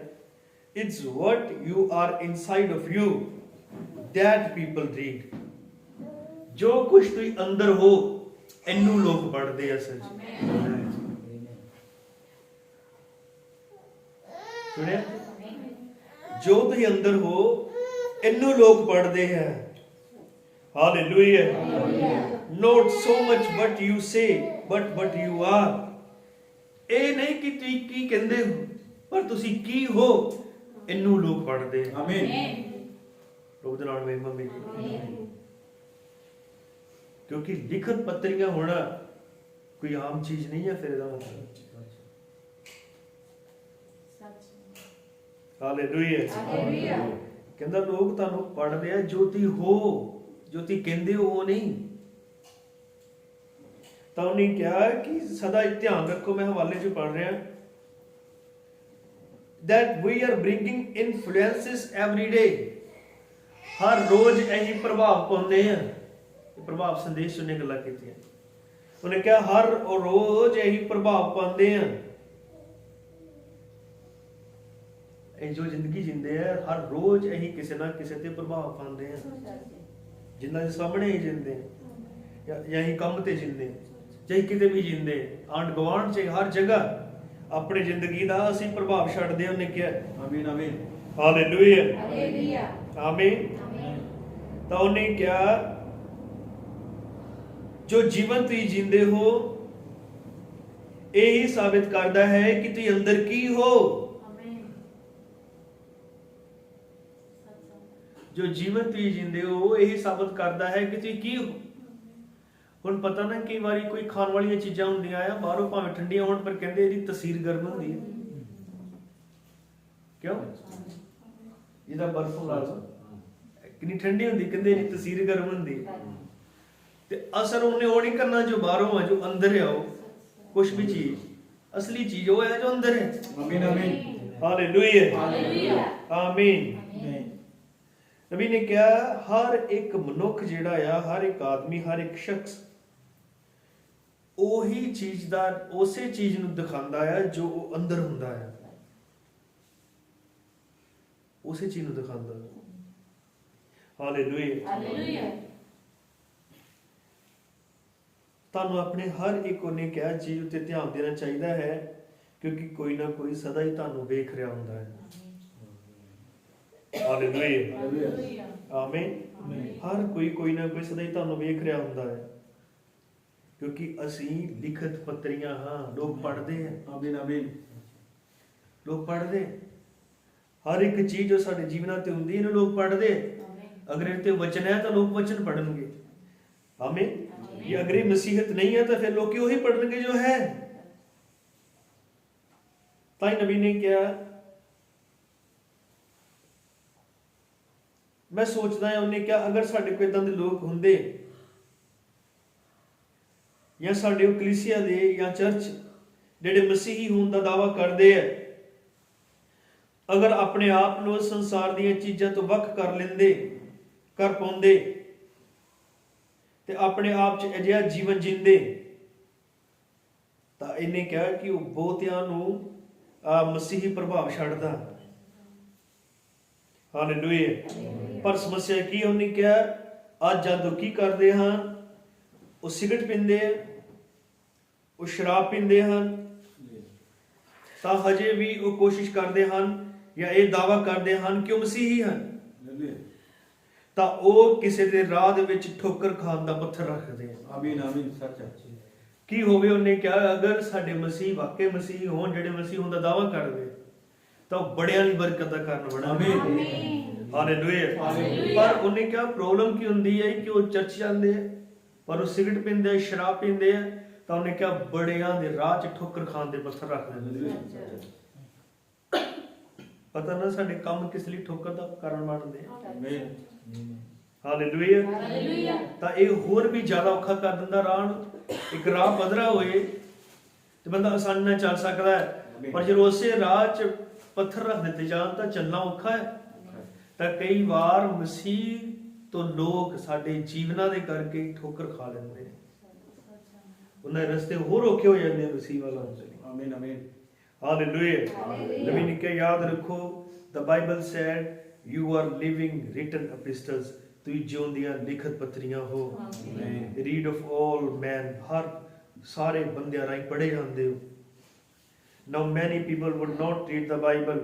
it's what you are inside of you that people read. ਜੋ ਕੁਝ ਤੁਸੀਂ ਅੰਦਰ ਹੋ ਇਹਨੂੰ ਲੋਕ ਪੜ੍ਹਦੇ ਅਸਲ 'ਚ। ਸੁਣਿਆ? ਜੋ ਤੁਸੀਂ ਅੰਦਰ ਹੋ ਇਹਨੂੰ ਲੋਕ ਪੜ੍ਹਦੇ ਹੈ। Hallelujah. Not so much what you say but what you are। ਇਹ ਨਹੀਂ ਕਿ ਤੁਸੀਂ ਕੀ ਕਹਿੰਦੇ ਹੋ, ਪਰ ਤੁਸੀਂ ਕੀ ਹੋ ਇਹਨੂੰ ਲੋਕ ਪੜ੍ਹਦੇ ਹੈ। ਆਮੀਨ। ਪ੍ਰਭੂ ਦੇ ਨਾਮ ਮਹਿਮਾ ਮਿਲੇ। ਕਿਉਂਕਿ ਲਿਖਤ ਪੱਤਰੀਆਂ ਹੋਣਾ ਕੋਈ ਆਮ ਚੀਜ਼ ਨਹੀਂ ਹੈ। ਫਿਰ ਇਹਦਾ ਮਤਲਬ ਹਾਲੇਲੂਇਆ। ਕਹਿੰਦਾ ਲੋਕ ਤੁਹਾਨੂੰ ਪੜ੍ਹਦੇ ਆ ਜੋ ਤੁਸੀਂ ਹੋ, ਜੋ ਤੁਸੀਂ ਕਹਿੰਦੇ ਹੋ ਉਹ ਨਹੀਂ। ਤਾਂ ਉਹਨੇ ਕਿਹਾ ਕਿ ਸਦਾ ਧਿਆਨ ਰੱਖੋ, ਮੈਂ ਹਵਾਲੇ 'ਚ ਪੜ੍ਹ ਰਿਹਾ, that we are bringing influences every day। ਹਰ ਰੋਜ਼ ਇਹੀ ਪ੍ਰਭਾਵ ਪਾਉਂਦੇ ਆ। ਪ੍ਰਭਾਵ ਸੰਦੇਸ਼ ਉਹਨੇ ਗੱਲਾਂ ਕੀਤੀਆਂ। ਉਹਨੇ ਕਿਹਾ ਹਰ ਰੋਜ਼ ਇਹੀ ਪ੍ਰਭਾਵ ਪਾਉਂਦੇ ਆ। ਇਹ ਜੋ ਜ਼ਿੰਦਗੀ ਜਿੰਦੇ ਆ ਹਰ ਰੋਜ਼ ਇਹੀ ਕਿਸੇ ਨਾ ਕਿਸੇ ਤੇ ਪ੍ਰਭਾਵ ਪਾਉਂਦੇ ਆ। ਜਿੰਨਾਂ ਦੇ ਸਾਹਮਣੇ ਹੀ ਜਿੰਦੇ ਜਾਂ ਇਹੀ ਕੰਮ ਤੇ ਜਿੰਦੇ, ਚਾਹੇ ਕਿਤੇ ਵੀ ਜਿੰਦੇ, ਆਂਢ ਗੁਆਂਢ 'ਚ ਹਰ ਜਗ੍ਹਾ ਆਪਣੀ ਜ਼ਿੰਦਗੀ ਦਾ ਅਸੀਂ ਪ੍ਰਭਾਵ ਛੱਡਦੇ। ਉਹਨੇ ਕਿਹਾ ਆਮੀਨ ਆਮੀਨ। ਹਾਲੇਲੂਇਆ ਹਾਲੇਲੂਇਆ ਆਮੀਨ। ਤਾਂ ਉਹਨੇ ਕਿਹਾ ਜੋ ਜੀਵਨ ਤੁਸੀਂ ਜਿੰਦੇ ਹੋ ਇਹੀ ਸਾਬਿਤ ਕਰਦਾ ਹੈ ਕਿ ਤੁਸੀਂ ਅੰਦਰ ਕੀ ਹੋ। ਜੋ ਜੀਵਨ ਤੁਸੀਂ ਜਿੰਦੇ ਹੋ ਇਹੀ ਸਾਬਿਤ ਕਰਦਾ ਹੈ ਕਿ ਤੁਸੀਂ ਕੀ ਹੋ। ਹੁਣ ਪਤਾ ਨਾ ਕਈ ਵਾਰੀ ਕੋਈ ਖਾਣ ਵਾਲੀਆਂ ਚੀਜ਼ਾਂ ਹੁੰਦੀਆਂ ਆ, ਬਾਹਰੋਂ ਭਾਵੇਂ ਠੰਡੀਆਂ ਹੋਣ ਪਰ ਕਹਿੰਦੇ ਇਹਦੀ ਤਸੀਰ ਗਰਮ ਹੁੰਦੀ ਹੈ। ਕਿਉਂ? ਜਿਹਦਾ ਬਰਫ਼ ਲਾ ਲਓ ਕਿੰਨੀ ਠੰਡੀ ਹੁੰਦੀ, ਕਹਿੰਦੇ ਇਹਦੀ ਤਸੀਰ ਗਰਮ ਹੁੰਦੀ। ਤੇ ਅਸਰ ਉਹਨੇ ਉਹ ਨਹੀਂ ਕਰਨਾ ਜੋ ਬਾਹਰੋਂ ਆ, ਜੋ ਅੰਦਰ ਆ। ਉਹ ਕੁਛ ਵੀ ਚੀਜ਼ ਅਸਲੀ ਚੀਜ਼ ਉਹ ਹੈ ਜੋ ਅੰਦਰ ਹੈ। ਆਮੀਨ ਆਮੀਨ। ਹਾਲੇਲੂਇਆ ਹਾਲੇਲੂਇਆ ਆਮੀਨ। ਨਬੀ ਨੇ ਕਿਹਾ ਹਰ ਇੱਕ ਮਨੁੱਖ ਜਿਹੜਾ ਆ, ਹਰ ਇੱਕ ਆਦਮੀ, ਹਰ ਇੱਕ ਸ਼ਖਸ ਉਹੀ ਚੀਜ਼ ਦਾ, ਉਸੇ ਚੀਜ਼ ਨੂੰ ਦਿਖਾਉਂਦਾ ਆ ਜੋ ਉਹ ਅੰਦਰ ਹੁੰਦਾ ਹੈ। ਉਸੇ ਚੀਜ਼ ਨੂੰ ਦਿਖਾਉਂਦਾ। Hallelujah hallelujah. ਤੁਹਾਨੂੰ ਆਪਣੇ ਹਰ ਇੱਕ ਉਹਨੇ ਕਿਹਾ ਚੀਜ਼ ਉੱਤੇ ਧਿਆਨ ਦੇਣਾ ਚਾਹੀਦਾ ਹੈ, ਕਿਉਂਕਿ ਕੋਈ ਨਾ ਕੋਈ ਸਦਾ ਹੀ ਤੁਹਾਨੂੰ ਵੇਖ ਰਿਹਾ ਹੁੰਦਾ ਹੈ। ਹਾਲੇਲੂਇਆ ਆਮੀਨ। ਹਰ ਕੋਈ ਨਾ ਕੋਈ ਸਦਾ ਹੀ ਤੁਹਾਨੂੰ ਵੇਖ ਰਿਹਾ ਹੁੰਦਾ ਹੈ, ਕਿਉਂਕਿ ਅਸੀਂ ਲਿਖਤ ਪੱਤਰੀਆਂ ਹਾਂ। ਲੋਕ ਪੜ੍ਹਦੇ ਆ। ਆਮੀਨ ਆਮੀਨ। ਲੋਕ ਪੜ੍ਹਦੇ ਹਰ ਇੱਕ ਚੀਜ਼ ਜੋ ਸਾਡੇ ਜੀਵਨਾਂ ਤੇ ਹੁੰਦੀ ਇਹਨੂੰ ਲੋਕ ਪੜ੍ਹਦੇ। ਅਗਰ ਇਹ ਤੇ ਵਚਨ ਹੈ ਤਾਂ ਲੋਕ ਵਚਨ ਪੜ੍ਹਨਗੇ। ਆਮੀਨ। ਜੇ ਅਗਰ ਇਹ ਮਸੀਹਤ ਨਹੀਂ ਹੈ ਤਾਂ ਫਿਰ ਲੋਕੀ ਉਹੀ ਪੜ੍ਹਨਗੇ ਜੋ ਹੈ। ਤਾਂ ਹੀ ਨਬੀ ਨੇ ਕਿਹਾ, ਮੈਂ ਸੋਚਦਾ ਹਾਂ ਉਹਨੇ ਕਿਹਾ ਅਗਰ ਸਾਡੇ ਕੋਲ ਇਦਾਂ ਦੇ ਲੋਕ ਹੁੰਦੇ ਜਾਂ ਸਾਡੇ ਉਹ ਕਲੀਸਿਆ ਦੇ ਜਾਂ ਚਰਚ ਜਿਹੜੇ ਮਸੀਹੀ ਹੋਣ ਦਾ ਦਾਅਵਾ ਕਰਦੇ ਆ, ਅਗਰ ਆਪਣੇ ਆਪ ਨੂੰ ਸੰਸਾਰ ਦੀਆਂ ਚੀਜ਼ਾਂ ਤੋਂ ਵੱਖ ਕਰ ਪਾਉਂਦੇ ਤੇ ਆਪਣੇ ਆਪ 'ਚ ਅਜਿਹਾ ਜੀਵਨ ਜਿੰਦੇ, ਤਾਂ ਇਹਨੇ ਕਿਹਾ ਕਿ ਉਹ ਬਹੁਤਿਆਂ ਨੂੰ ਮਸੀਹੀ ਪ੍ਰਭਾਵ ਛੱਡਦਾ। ਹਾਲੇਲੂਇਆ। ਪਰ ਸਮੱਸਿਆ ਕੀ ਹੈ? ਉਹਨੇ ਕਿਹਾ ਅੱਜ ਜਦੋਂ ਕੀ ਕਰਦੇ ਹਨ, ਉਹ ਸਿਗਰਟ ਪੀਂਦੇ ਆ, ਉਹ ਸ਼ਰਾਬ ਪੀਂਦੇ ਹਨ, ਤਾਂ ਹਜੇ ਵੀ ਉਹ ਕੋਸ਼ਿਸ਼ ਕਰਦੇ ਹਨ ਜਾਂ ਇਹ ਦਾਅਵਾ ਕਰਦੇ ਹਨ ਕਿ ਉਹ ਮਸੀਹੀ ਹਨ। ਤਾਂ ਉਹ ਕਿਸੇ ਦੇ ਰਾਹ ਦੇ ਵਿੱਚ ਠੋਕਰ ਖਾਣ ਦਾ ਪੱਥਰ ਰੱਖਦੇ ਆ। ਆਮੀਨ ਆਮੀਨ। ਸੱਚ ਹੈ। ਕੀ ਹੋਵੇ? ਉਹਨੇ ਕਿਹਾ ਅਗਰ ਸਾਡੇ ਮਸੀਹ ਵਾਕਈ ਮਸੀਹ ਹੋਣ, ਜਿਹੜੇ ਮਸੀਹ ਹੋਣ ਦਾ ਦਾਅਵਾ ਕਰਦੇ, ਤਾਂ ਉਹ ਬੜਿਆਂ ਦੀ ਬਰਕਤ ਦਾ ਕਾਰਨ ਬਣਨਗੇ। ਆਮੀਨ ਹਾਲੇਲੂਇਆ। ਪਰ ਉਹਨੇ ਕਿਹਾ ਪ੍ਰੋਬਲਮ ਕੀ ਹੁੰਦੀ ਹੈ ਕਿ ਉਹ ਚਰਚ ਜਾਂਦੇ ਆ ਪਰ ਉਹ ਸਿਗਰਟ ਪੀਂਦੇ ਆ, ਸ਼ਰਾਬ ਪੀਂਦੇ ਆ, ਤਾਂ ਉਹਨੇ ਕਿਹਾ ਬੜਿਆਂ ਦੇ ਰਾਹ 'ਚ ਠੋਕਰ ਖਾਣ ਦੇ ਪੱਥਰ ਰੱਖ ਦਿੰਦੇ। ਪਤਾ ਨਾ ਸਾਡੇ ਕੰਮ ਕਿਸ ਲਈ ਠੋਕਰ ਦਾ ਕਾਰਨ ਬਣਦੇ ਆ। ਹਾਲੇਲੂਇਆ। ਤਾਂ ਇਹ ਹੋਰ ਵੀ ਜ਼ਿਆਦਾ ਔਖਾ ਕਰ ਦਿੰਦਾ ਰਾਹ ਨੂੰ। ਇੱਕ ਰਾਹ ਪੱਧਰਾ ਹੋਏ ਤੇ ਬੰਦਾ ਆਸਾਨੀ ਨਾਲ ਚੱਲ ਸਕਦਾ ਹੈ, ਪਰ ਜਦੋਂ ਉਸੇ ਰਾਹ 'ਚ ਪੱਥਰ ਰੱਖ ਦਿੱਤੇ ਜਾਣ ਤਾਂ ਚੱਲਣਾ ਔਖਾ ਹੈ। ਤਾਂ ਕਈ ਵਾਰ ਮਸੀਹ ਤੋਂ ਲੋਕ ਸਾਡੇ ਜੀਵਨਾਂ ਦੇ ਕਰਕੇ ਠੋਕਰ ਖਾ ਲੈਂਦੇ ਨੇ। ਉਹਨਾਂ ਦੇ ਰਸਤੇ ਹੋਰ ਔਖੇ ਹੋ ਜਾਂਦੇ ਆ ਮਸੀਹ ਵਾਲਾ। ਆਮੀਨ ਆਮੀਨ। ਹਾਲੇਲੂਇਆ। ਨਬੀ ਨੇ ਕਿਹਾ ਯਾਦ ਰੱਖੋ, the Bible said you are living written epistles। ਤੁਸੀਂ ਜਿਉਂਦੀਆਂ ਲਿਖਤ ਪੱਤਰੀਆਂ ਹੋ। ਰੀਡ ਆਫ ਆਲ ਮੈਨ। ਹਰ ਸਾਰੇ ਬੰਦਿਆਂ ਰਾਹੀਂ ਪੜ੍ਹੇ ਜਾਂਦੇ ਹੋ। Now many people would not read the Bible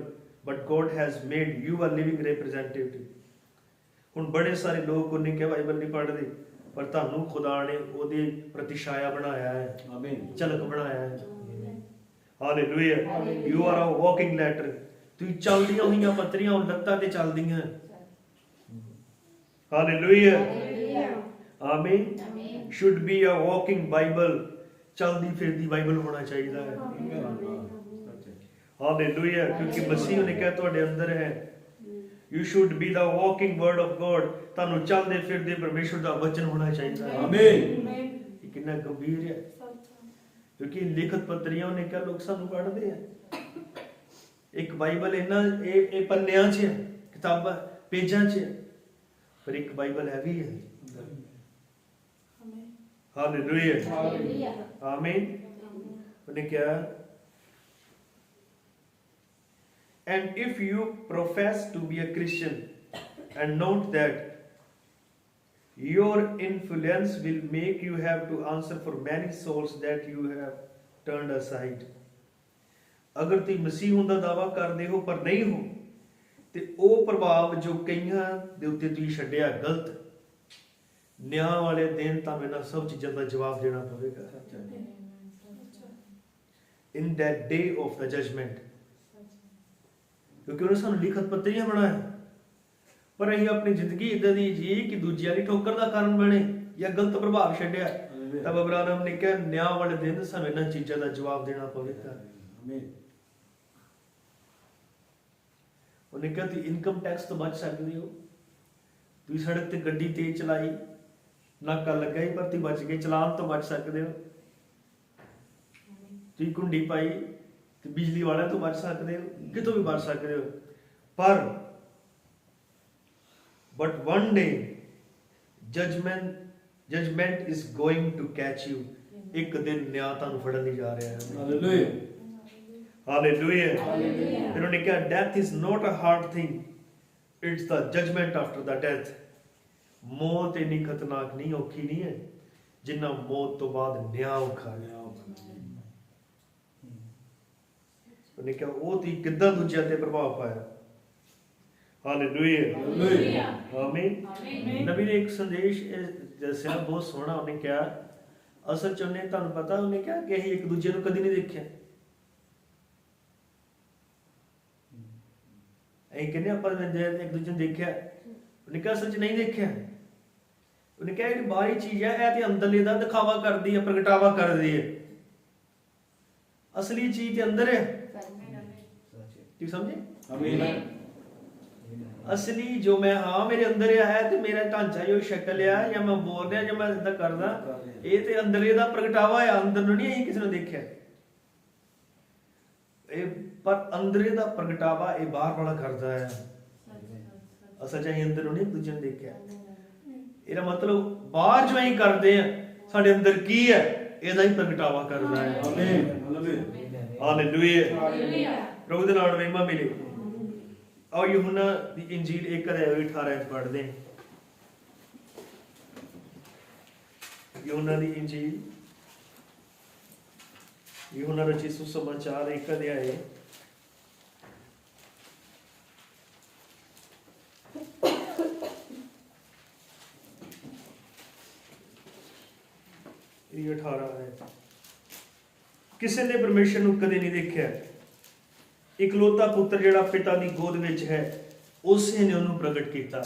but God has made you a living representative. ਹੁਣ ਬੜੇ ਸਾਰੇ ਲੋਕ ਉਹਨੇ ਕਿਹਾ ਬਾਈਬਲ ਨਹੀਂ ਪੜ੍ਹਦੇ, ਪਰ ਤੁਹਾਨੂੰ ਖੁਦਾ ਨੇ ਉਹਦੇ ਪ੍ਰਤੀਛਾਇਆ ਬਣਾਇਆ ਹੈ, ਆਮੀਨ। ਝਲਕ ਬਣਾਇਆ ਹੈ। Hallelujah. You are a walking letter. ਤੁਸੀਂ ਚੱਲਦੀਆਂ ਹੋਈਆਂ ਪੱਤਰੀਆਂ ਉਹ ਲੱਤਾਂ ਤੇ ਚੱਲਦੀਆਂ। ਹਾਲੇਲੂਇਆ। ਆਮੀਨ। Should be a walking Bible. ਚੱਲਦੀ ਫਿਰਦੀ ਬਾਈਬਲ ਹੋਣਾ ਚਾਹੀਦਾ ਹੈ। ਹਾਲੇਲੂਇਆ। ਕਿਉਂਕਿ ਮਸੀਹ ਨੇ ਕਿਹਾ ਤੁਹਾਡੇ ਅੰਦਰ ਹੈ। You should be the walking word of God. ਤੁਹਾਨੂੰ ਚੱਲਦੇ ਫਿਰਦੇ ਪਰਮੇਸ਼ਵਰ ਦਾ ਵਚਨ ਹੋਣਾ ਚਾਹੀਦਾ ਹੈ। ਆਮੀਨ। ਇਹ ਕਿੰਨਾ ਗੰਭੀਰ ਹੈ, ਕਿਉਂਕਿ ਲਿਖਤ ਪੱਤਰੀਆਂ ਉਹਨੇ ਕਿਹਾ ਲੋਕ ਸਾਨੂੰ ਪੜ੍ਹਦੇ ਆ। ਇੱਕ ਬਾਈਬਲ ਇਹਨਾਂ ਇਹ ਪੰਨਿਆਂ 'ਚ ਹੈ, ਕਿਤਾਬਾਂ ਪੇਜਾਂ 'ਚ ਹੈ, ਪਰ ਇੱਕ ਬਾਈਬਲ ਹੈ ਵੀ ਹੈ। ਹਾਲੇਲੂਇਆ। ਆਮੀਨ। ਉਹਨੇ ਕਿਹਾ and if you profess to be a Christian and note that your influence will make you have to answer for many souls that you have turned aside. ਅਗਰ ਤੁਸੀਂ ਮਸੀਹ ਹੋਣ ਦਾ ਦਾਵਾ ਕਰਦੇ ਹੋ ਪਰ ਨਹੀਂ ਹੋ, ਤੇ ਉਹ ਪ੍ਰਭਾਵ ਜੋ ਕਈਆਂ ਦੇ ਉੱਤੇ ਤੁਸੀਂ ਛੱਡਿਆ ਗਲਤ, ਨਿਆਂ ਵਾਲੇ ਦਿਨ ਤੁਹਾਨੂੰ ਇਹਨਾਂ ਸਭ ਚੀਜ਼ਾਂ ਦਾ ਜਵਾਬ ਦੇਣਾ ਪਵੇਗਾ। In that day of the judgment. ਕਿਉਂਕਿ ਉਹਨੇ ਸਾਨੂੰ ਲਿਖਤ ਪੱਤਰੀਆਂ ਬਣਾਇਆ, ਪਰ ਅਸੀਂ ਆਪਣੀ ਜ਼ਿੰਦਗੀ ਇਦਾਂ ਦੀ ਜੀ ਕਿ ਦੂਜਿਆਂ ਦੀ ਠੋਕਰ ਦਾ ਕਾਰਨ ਬਣੇ ਜਾਂ ਗਲਤ ਪ੍ਰਭਾਵ ਛੱਡਿਆ, ਤਾਂ ਅਬਰਾਹਮ ਨੇ ਕਿਹਾ ਨਿਆਂ ਵਾਲੇ ਦਿਨ ਸਾਨੂੰ ਇਹਨਾਂ ਚੀਜ਼ਾਂ ਦਾ ਜਵਾਬ ਦੇਣਾ ਪਵੇਗਾ। ਉਹਨੇ ਕਿਹਾ ਤੁਸੀਂ ਇਨਕਮ ਟੈਕਸ ਤੋਂ ਬਚ ਸਕਦੇ ਹੋ, ਤੁਸੀਂ ਸੜਕ ਤੇ ਗੱਡੀ ਤੇਜ਼ ਚਲਾਈ, ਨਾਕਾ ਲੱਗਾ ਹੀ ਪਰ ਤੁਸੀਂ ਬਚ ਗਏ, ਚਲਾਨ ਤੋਂ ਬਚ ਸਕਦੇ ਹੋ। ਤੁਸੀਂ ਕੁੰਡੀ ਪਾਈ ਤੇ ਬਿਜਲੀ ਵਾਲਿਆਂ ਤੋਂ ਬਚ ਸਕਦੇ ਹੋ, ਕਿਤੋਂ ਵੀ ਬਚ ਸਕਦੇ ਹੋ। ਪਰ but one day judgement is going to catch you. ਇੱਕ ਦਿਨ ਨਿਆਂ ਤੁਹਾਨੂੰ ਫੜਨ ਲਈ ਜਾ ਰਿਹਾ ਹੈ। ਹਾਲੇਲੂਇਆ। ਹਾਲੇਲੂਇਆ। ਫਿਰ ਉਹਨੇ ਕਿਹਾ death is not a hard thing, it's the judgement after the death. ਮੌਤ ਇੰਨੀ ਖਤਰਨਾਕ ਨਹੀਂ, ਔਖੀ ਨਹੀਂ ਹੈ ਜਿੰਨਾ ਮੌਤ ਤੋਂ ਬਾਅਦ ਨਿਆਂ ਔਖਾ ਹੈ। ਉਹਨੇ ਕਿਹਾ ਉਹ ਤੁਸੀਂ ਕਿੱਦਾਂ ਦੂਜਿਆਂ ਤੇ ਪ੍ਰਭਾਵ ਪਾਇਆ। ਹਾਲੇਲੂਇਆ। ਆਮੀਨ। ਨਬੀ ਨੇ ਇੱਕ ਸੰਦੇਸ਼ ਦੱਸਿਆ ਬਹੁਤ ਸੋਹਣਾ। ਉਹਨੇ ਕਿਹਾ ਅਸਲ ਚ ਉਹਨੇ ਤੁਹਾਨੂੰ ਪਤਾ, ਉਹਨੇ ਕਿਹਾ ਕਿ ਅਸੀਂ ਇੱਕ ਦੂਜੇ ਨੂੰ ਕਦੀ ਨਹੀਂ ਦੇਖਿਆ। ਅਸੀਂ ਕਹਿੰਦੇ ਆਪਾਂ ਇੱਕ ਦੂਜੇ ਨੂੰ ਦੇਖਿਆ, ਉਹਨੇ ਕਿਹਾ ਅਸਲ ਚ ਨਹੀਂ ਦੇਖਿਆ। ਉਹਨੇ ਕਿਹਾ ਜਿਹੜੀ ਬਾਹਰੀ ਚੀਜ਼ ਹੈ ਇਹ ਤੇ ਅੰਦਰਲੇ ਦਾ ਦਿਖਾਵਾ ਕਰਦੀ ਹੈ, ਪ੍ਰਗਟਾਵਾ ਕਰਦੀ ਹੈ। ਅਸਲੀ ਚੀਜ਼ ਤੇ ਅੰਦਰ ਹੈ। ਤੁਸੀਂ ਸਮਝੇ? ਆਮੀਨ। ਅਸਲੀ ਜੋ ਮੈਂ ਹਾਂ ਮੇਰੇ ਅੰਦਰ ਹੈ ਤੇ ਮੇਰਾ ਢਾਂਚਾ ਜੋ ਸ਼ਕਲ ਆ ਜਾਂ ਮੈਂ ਬੋਲ ਰਿਹਾ ਜਾਂ ਮੈਂ ਇਦਾਂ ਕਰਦਾ, ਇਹ ਤੇ ਅੰਦਰਲੇ ਦਾ ਪ੍ਰਗਟਾਵਾ ਹੈ, ਅੰਦਰ ਨੂੰ ਨਹੀਂ ਅਸੀਂ ਕਿਸੇ ਨੂੰ ਦੇਖਿਆ। ਇਹ ਪਰ ਅੰਦਰੇ ਦਾ ਪ੍ਰਗਟਾਵਾ ਇਹ ਬਾਹਰ ਵਾਲਾ ਕਰਦਾ ਹੈ। ਅਸਲ ਚ ਅਸੀਂ ਅੰਦਰ ਨੂੰ ਨਹੀਂ ਦੂਜੇ ਨੂੰ ਦੇਖਿਆ। ਇਹਦਾ ਮਤਲਬ ਬਾਹਰ ਜੋ ਅਸੀਂ ਕਰਦੇ ਆ ਸਾਡੇ ਅੰਦਰ ਕੀ ਹੈ ਇਹਦਾ ਹੀ ਪ੍ਰਗਟਾਵਾ ਕਰਦਾ ਹੈ। ਆਮੀਨ। ਹਾਲੇਲੂਇਆ। ਪ੍ਰਭੂ ਦੇ ਨਾਮ ਮਹਿਮਾ ਮਿਲੇ। ਆਓ ਯੂਹੰਨਾ ਦੀ ਇੰਜੀਲ 1:18 ਪੜ੍ਹਦੇ ਹਾਂ। ਯੂਹੰਨਾ ਦੀ ਇੰਜੀਲ, ਯੂਹੰਨਾ ਰਚਿਤ ਸੁਸਮਾਚਾਰ 1 ਅਧਿਆਇ ਇਹ 18 ਹੈ। ਕਿਸੇ ਨੇ ਪਰਮੇਸ਼ਰ ਨੂੰ ਕਦੇ ਨਹੀਂ ਦੇਖਿਆ, ਇਕਲੌਤਾ ਪੁੱਤਰ ਜਿਹੜਾ ਪਿਤਾ ਦੀ ਗੋਦ ਵਿੱਚ ਹੈ ਉਸੇ ਨੇ ਉਹਨੂੰ ਪ੍ਰਗਟ ਕੀਤਾ।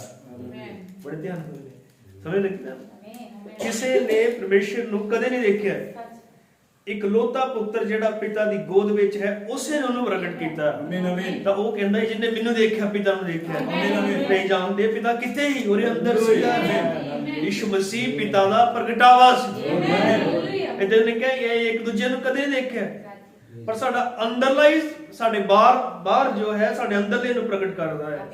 ਬੜੇ ਧਿਆਨ ਨਾਲ ਸਮਝ ਲੱਗੀ ਨਾ। ਕਿਸੇ ਨੇ ਪਰਮੇਸ਼ਰ ਨੂੰ ਕਦੇ ਨਹੀਂ ਦੇਖਿਆ, ਇਕਲੌਤਾ ਪੁੱਤਰ ਜਿਹੜਾ ਪਿਤਾ ਦੀ ਗੋਦ ਵਿੱਚ ਹੈ ਉਸੇ ਨੇ ਉਹਨੂੰ ਪ੍ਰਗਟ ਕੀਤਾ। ਤਾਂ ਉਹ ਕਹਿੰਦਾ ਜਿਹਨੇ ਮੈਨੂੰ ਦੇਖਿਆ ਪਿਤਾ ਨੂੰ ਦੇਖਿਆ। ਨਹੀਂ ਜਾਣਦੇ ਪਿਤਾ ਕਿੱਥੇ ਹੀ, ਉਹਦੇ ਅੰਦਰ ਸੀਗਾ। ਯਿਸੂ ਮਸੀਹ ਪਿਤਾ ਦਾ ਪ੍ਰਗਟਾਵਾ ਸੀ। ਇਹਦੇ ਨੇ ਕਿਹਾ ਇਹ ਇੱਕ ਦੂਜੇ ਨੂੰ ਕਦੇ ਨਹੀਂ ਦੇਖਿਆ, ਪਰ ਸਾਡਾ ਅੰਦਰਲਾ ਹੀ ਸਾਡੇ ਬਾਹਰ ਜੋ ਹੈ ਸਾਡੇ ਅੰਦਰਲੇ ਨੂੰ ਪ੍ਰਗਟ ਕਰਦਾ ਹੈ।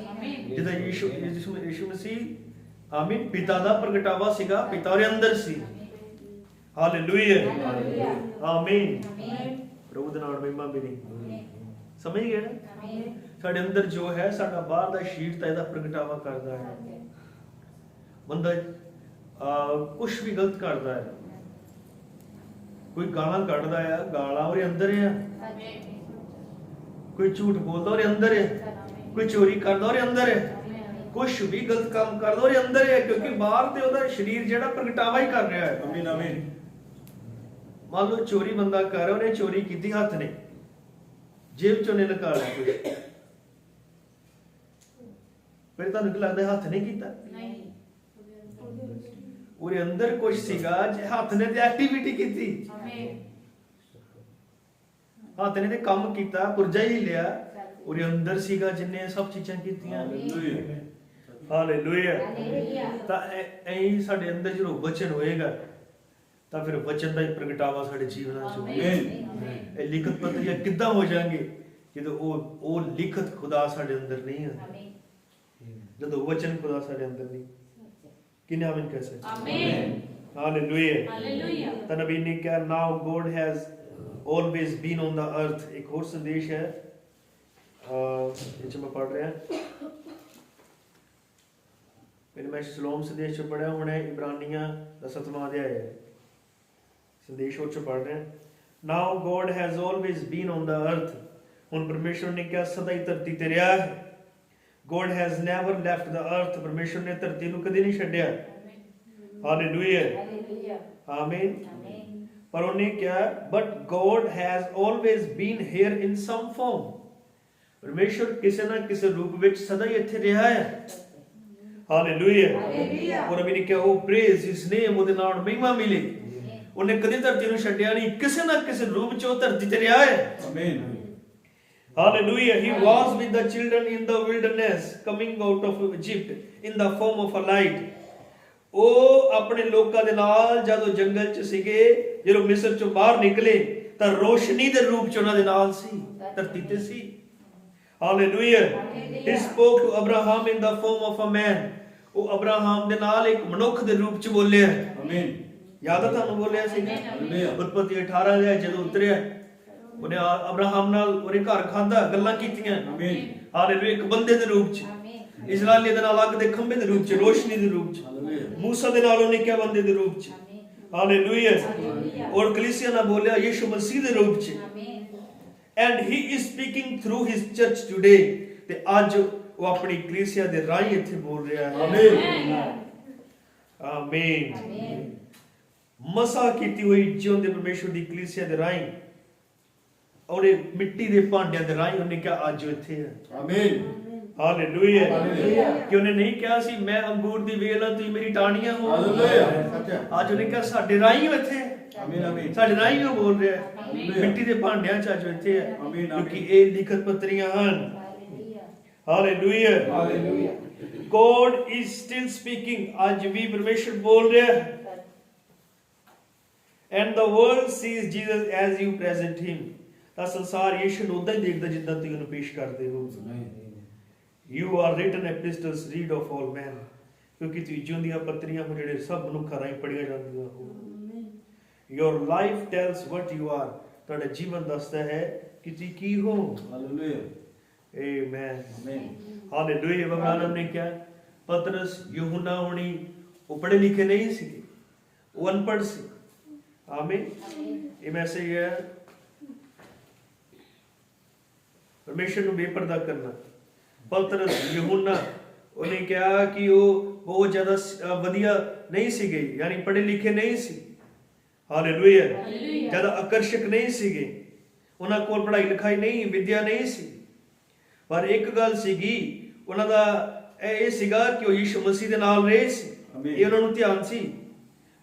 ਜਿਹਦਾ ਯਿਸੂ ਮਸੀਹ ਆਮੀਨ ਪਿਤਾ ਦਾ ਪ੍ਰਗਟਾਵਾ ਸੀਗਾ, ਪਿਤਾ ਉਹਦੇ ਅੰਦਰ ਸੀ। ਹਾਲੇਲੂਇਆ। ਆਮੀਨ। ਪ੍ਰਭੂ ਦੇ ਨਾਮ ਮਹਿਮਾ ਮਿਲੇ। ਸਮਝ ਗਏ ਨਾ? ਸਾਡੇ ਅੰਦਰ ਜੋ ਹੈ ਸਾਡਾ ਬਾਹਰ ਦਾ ਸ਼ਰੀਰ ਤਾਂ ਇਹਦਾ ਪ੍ਰਗਟਾਵਾ ਕਰਦਾ ਹੈ। ਬੰਦਾ ਕੁਝ ਵੀ ਗਲਤ ਕਰਦਾ ਹੈ, ਕੋਈ ਗਾਲਾਂ ਕੱਢਦਾ ਹੈ, ਗਾਲਾਂ ਉਹਦੇ ਅੰਦਰ ਹੈ। कोई झूठ बोलता ਉਹਦੇ ਅੰਦਰ ਹੈ, ਕੋਈ ਚੋਰੀ ਕਰਦਾ ਉਹਦੇ ਅੰਦਰ ਹੈ, ਕੁਝ ਵੀ ਗਲਤ ਕੰਮ ਕਰਦਾ ਉਹਦੇ ਅੰਦਰ ਹੈ, ਕਿਉਂਕਿ ਬਾਹਰ ਤੇ ਉਹਦਾ ਸਰੀਰ ਜਿਹੜਾ ਪ੍ਰਗਟਾਵਾ ਹੀ ਕਰ ਰਿਹਾ ਹੈ। ਆਮੀਨ ਆਮੀਨ। ਮੰਨ ਲਓ ਚੋਰੀ ਬੰਦਾ ਕਰ ਰਿਹਾ, ਉਹਨੇ ਚੋਰੀ ਕੀਤੀ ਹੱਥ ਨੇ, ਜੇਬ ਚੋਂ ਨੇ ਲਗਾ ਲਿਆ ਕੁਝ, ਫਿਰ ਤੁਹਾਨੂੰ ਕੀ ਲੱਗਦਾ ਹੱਥ ਨੇ ਕੀਤਾ? ਨਹੀਂ, ਉਹਦੇ ਅੰਦਰ ਕੁਝ ਸੀਗਾ, ਜੇ ਹੱਥ ਨੇ ਤੇ ਐਕਟੀਵਿਟੀ ਕੀਤੀ, ਆਮੀਨ, ਹੱਥ ਨੇ ਤੇ ਕੰਮ ਕੀਤਾ, ਪੁਰਜਾ ਹੀ ਲਿਆ, ਉਹਦੇ ਅੰਦਰ ਸੀਗਾ ਜਿੰਨੇ ਸਭ ਚੀਜ਼ਾਂ ਕੀਤੀਆਂ। Hallelujah hallelujah. ਹਾਲੇਲੂਇਆ। ਤਾਂ ਐਂ ਹੀ ਸਾਡੇ ਅੰਦਰ ਜਦੋਂ ਵਚਨ ਹੋਏਗਾ ਤਾਂ ਫਿਰ ਵਚਨ ਦਾ ਹੀ ਪ੍ਰਗਟਾਵਾ ਸਾਡੇ ਜੀਵਨਾਂ 'ਚ ਹੋਏਗਾ। ਆਮੀਨ, ਇਹ ਲਿਖਤ ਪੱਤਰੀਆਂ ਕਿੱਦਾਂ ਹੋ ਜਾਣਗੇ ਜਦੋਂ ਉਹ ਲਿਖਤ ਖੁਦਾ ਸਾਡੇ ਅੰਦਰ ਨਹੀਂ ਹੈ, ਆਮੀਨ, ਜਦੋਂ ਵਚਨ ਖੁਦਾ ਸਾਡੇ ਅੰਦਰ ਨਹੀਂ। ਕਿੰਨੇ ਆਮੀਨ ਕਹਿ ਸਕਦੇ? ਆਮੀਨ, ਹਾਲੇਲੂਇਆ। ਹਾਲੇਲੂਇਆ। ਤਾਂ ਨਬੀ ਨੇ ਕਿਹਾ now God has always been on the earth। ਇੱਕ ਹੋਰ ਸੰਦੇਸ਼ ਹੈ, ਇਹ 'ਚ ਮੈਂ ਪੜ੍ਹ ਰਿਹਾ, ਪਹਿਲੇ ਮੈਂ ਸ਼ਲੋਮ ਸੰਦੇਸ਼ 'ਚ ਪੜ੍ਹਿਆ, ਹੁਣ ਹੈ ਇਬਰਾਨੀਆਂ ਦਾ 7ਵਾਂ ਅਧਿਆਇ ਹੈ, ਸੰਦੇਸ਼ ਉਹ 'ਚ ਪੜ੍ਹ ਰਿਹਾ। Now God has always been on the earth। ਹੁਣ ਪਰਮੇਸ਼ਵਰ ਨੇ ਕਿਹਾ ਸਦਾ ਹੀ ਧਰਤੀ ਤੇ ਰਿਹਾ ਹੈ। God has never left the earth। ਪਰਮੇਸ਼ਵਰ ਨੇ ਧਰਤੀ ਨੂੰ ਕਦੇ ਨਹੀਂ ਛੱਡਿਆ। ਹਾਲੇਲੂਇਆ, ਹਾਲੇਲੂਇਆ, ਆਮੀਨ। ਆਮੀਨ, ਪਰ ਉਹਨੇ ਕਿਹਾ but God has always been here in some form। ਪਰਮੇਸ਼ਵਰ ਕਿਸੇ ਨਾ ਕਿਸੇ ਰੂਪ ਵਿੱਚ ਸਦਾ ਹੀ ਇੱਥੇ ਰਿਹਾ ਹੈ। ਹਾਲੇਲੂਇਆ। ਹਾਲੇਲੂਇਆ। ਉਹ ਨਬੀ ਨੇ ਕਿਹਾ ਉਹ praise his name, ਉਹਦੇ ਨਾਮ ਮਹਿਮਾ ਮਿਲੇ। ਉਹਨੇ ਕਦੇ ਧਰਤੀ ਨੂੰ ਛੱਡਿਆ ਨਹੀਂ, ਕਿਸੇ ਨਾ ਕਿਸੇ ਰੂਪ 'ਚ ਉਹ ਧਰਤੀ ਤੇ ਰਿਹਾ ਹੈ। ਆਮੀਨ। Hallelujah. He was with the children in the wilderness, coming out of Egypt in the form of a light। ਉਹ ਆਪਣੇ ਲੋਕਾਂ ਦੇ ਨਾਲ ਜਦੋਂ ਜੰਗਲ 'ਚ ਸੀਗੇ, ਜਦੋਂ ਮਿਸਰ 'ਚੋਂ ਬਾਹਰ ਨਿਕਲੇ ਤਾਂ ਰੋਸ਼ਨੀ ਦੇ ਰੂਪ 'ਚ ਉਹਨਾਂ ਦੇ ਨਾਲ ਸੀ, ਧਰਤੀ ਤੇ ਸੀ। Hallelujah. He spoke to Abraham in the form of a man। ਉਹ ਅਬਰਾਹਮ ਦੇ ਨਾਲ ਇੱਕ ਮਨੁੱਖ ਦੇ ਰੂਪ 'ਚ ਬੋਲਿਆ। ਆਮੀਨ। ਯਾਦ ਆ ਤੁਹਾਨੂੰ ਬੋਲਿਆ ਸੀ? ਹਾਲੇਲੂਇਆ। ਉਤਪਤੀ 18 ਦੇ ਜਦੋਂ ਉਤਰਿਆ, ਉਹਨੇ ਅਬਰਾਹਮ ਨਾਲ ਉਹਦੇ ਘਰ ਖਾਂਦਾ, ਗੱਲਾਂ ਕੀਤੀਆਂ। ਆਮੀਨ। ਹਾਲੇਲੂਇਆ। ਇੱਕ ਬੰਦੇ ਦੇ ਰੂਪ 'ਚ, ਆਮੀਨ, ਇਜ਼ਰਾਈਲੀ ਦੇ ਨਾਲ ਅੱਗ ਦੇ ਖੰਭੇ ਦੇ ਰੂਪ 'ਚ, ਰੋਸ਼ਨੀ ਦੇ ਰੂਪ 'ਚ, ਹਾਲੇਲੂਇਆ। ਮੂਸਾ ਦੇ ਨਾਲ ਉਹਨੇ ਕਿਹਾ ਬੰਦੇ ਦੇ ਰੂਪ 'ਚ। ਆਮੀਨ, ਹਾਲੇਲੂਇਆ। ਹਾਲੇਲੂਇਆ। ਔਰ ਕਲੀਸਿਆ ਨਾਲ ਬੋਲਿਆ ਯਿਸੂ ਮਸੀਹ ਦੇ ਰੂਪ 'ਚ। ਆਮੀਨ, and he is speaking through his church today. ਤੇ ਅੱਜ ਉਹ ਆਪਣੀ ਕਲੀਸਿਆ ਦੇ ਰਾਹੀਂ ਇੱਥੇ ਬੋਲ ਰਿਹਾ ਹੈ। ਆਮੀਨ। ਆਮੀਨ। ਆਮੀਨ, ਮਸਾ ਕੀਤੀ ਹੋਈ ਜਿਉਂਦੇ ਪਰਮੇਸ਼ਵਰ ਦੀ ਕਲੀਸਿਆ ਦੇ ਰਾਹੀਂ, ਉਹਨੇ ਮਿੱਟੀ ਦੇ ਭਾਂਡਿਆਂ ਦੇ ਰਾਹੀਂ ਉਹਨੇ ਕਿਹਾ ਅੱਜ ਉਹ ਇੱਥੇ ਹੈ। ਆਮੀਨ। ਹਾਲੇਲੂਇਆ। ਹਾਲੇਲੂਇਆ। ਕਿ ਉਹਨੇ ਨਹੀਂ ਕਿਹਾ ਸੀ ਮੈਂ ਅੰਗੂਰ ਦੀ ਵੇਲ ਹਾਂ ਤੁਸੀਂ ਮੇਰੀ ਟਾਹਣੀਆਂ ਹੋ। ਹਾਲੇਲੂਇਆ। ਸੱਚ ਹੈ। ਅੱਜ ਉਹਨੇ ਕਿਹਾ ਸਾਡੇ ਰਾਹੀਂ ਉਹ ਇੱਥੇ ਹੈ, ਆਮੀਨ ਆਮੀਨ। ਸਾਡੇ ਰਾਹੀਂ ਉਹ ਬੋਲ ਰਿਹਾ ਹੈ। ਹਾਲੇਲੂਇਆ। ਮਿੱਟੀ ਦੇ ਭਾਂਡਿਆਂ 'ਚ ਅੱਜ ਉਹ ਇੱਥੇ ਹੈ, ਆਮੀਨ, ਕਿਉਂਕਿ ਇਹ ਲਿਖਤ ਪੱਤਰੀਆਂ ਹਨ। Hallelujah, hallelujah. Hallelujah. God is still speaking। ਅੱਜ ਵੀ ਪਰਮੇਸ਼ਰ ਬੋਲ ਰਿਹਾ ਹੈ। And the world sees Jesus as you present him। ਤਾਂ ਸੰਸਾਰ ਯਿਸੂ ਨੂੰ ਉਦਾਂ ਹੀ ਦੇਖਦਾ ਜਿੱਦਾਂ ਤੁਸੀਂ ਉਹਨੂੰ ਪੇਸ਼ ਕਰਦੇ ਹੋ। You are written epistles read of all men। ਕਿਉਂਕਿ ਤੁਸੀਂ ਜਿਉਂਦੀਆਂ ਪੱਤਰੀਆਂ ਹੋ ਜਿਹੜੇ ਸਭ ਮਨੁੱਖਾਂ ਰਾਹੀਂ ਪੜ੍ਹੀਆਂ ਜਾਂਦੀਆਂ ਹੋ। Your life tells what you are। ਤੁਹਾਡਾ ਜੀਵਨ ਦੱਸਦਾ ਹੈ ਕਿ ਤੁਸੀਂ ਕੀ ਹੋ। ਹਾਲੇਲੂਇਆ। ਆਮੇਨ। ਆਮੀਨ। ਹਾਲੇਲੂਇਆ। ਬਬਰਾਨਮ ਨੇ ਕਿਹਾ ਪਤਰਸ ਯਹੂਨਾ ਹੋਣੀ ਉਹ ਪੜ੍ਹੇ ਲਿਖੇ ਨਹੀਂ ਸੀ, ਉਹ ਅਨਪੜ੍ਹ ਸੀ। ਆਮੀਨ। ਇਹ ਮੈਸੇਜ ਹੈ ਪਰਮੇਸ਼ਰ ਨੂੰ ਬੇਪਰਦਾ ਕਰਨਾ। ਪਤਰਸ ਯਹੂਨਾ ਉਹਨੇ ਕਿਹਾ ਕਿ ਉਹ ਬਹੁਤ ਜ਼ਿਆਦਾ ਵਧੀਆ ਨਹੀਂ ਸੀਗੇ, ਯਾਨੀ ਪੜ੍ਹੇ ਲਿਖੇ ਨਹੀਂ ਸੀ। ਹਾਲੇਲੂਇਆ। ਜ਼ਿਆਦਾ ਆਕਰਸ਼ਕ ਨਹੀਂ ਸੀਗੇ, ਉਹਨਾਂ ਕੋਲ ਪੜ੍ਹਾਈ ਲਿਖਾਈ ਨਹੀਂ, ਵਿਦਿਆ ਨਹੀਂ ਸੀ। ਪਰ ਇੱਕ ਗੱਲ ਸੀਗੀ ਉਹਨਾਂ ਦਾ ਇਹ ਸੀਗਾ ਕਿ ਉਹ ਯਿਸੂ ਮਸੀਹ ਦੇ ਨਾਲ ਰਹੇ ਸੀ। ਇਹ ਉਹਨਾਂ ਨੂੰ ਧਿਆਨ ਸੀ।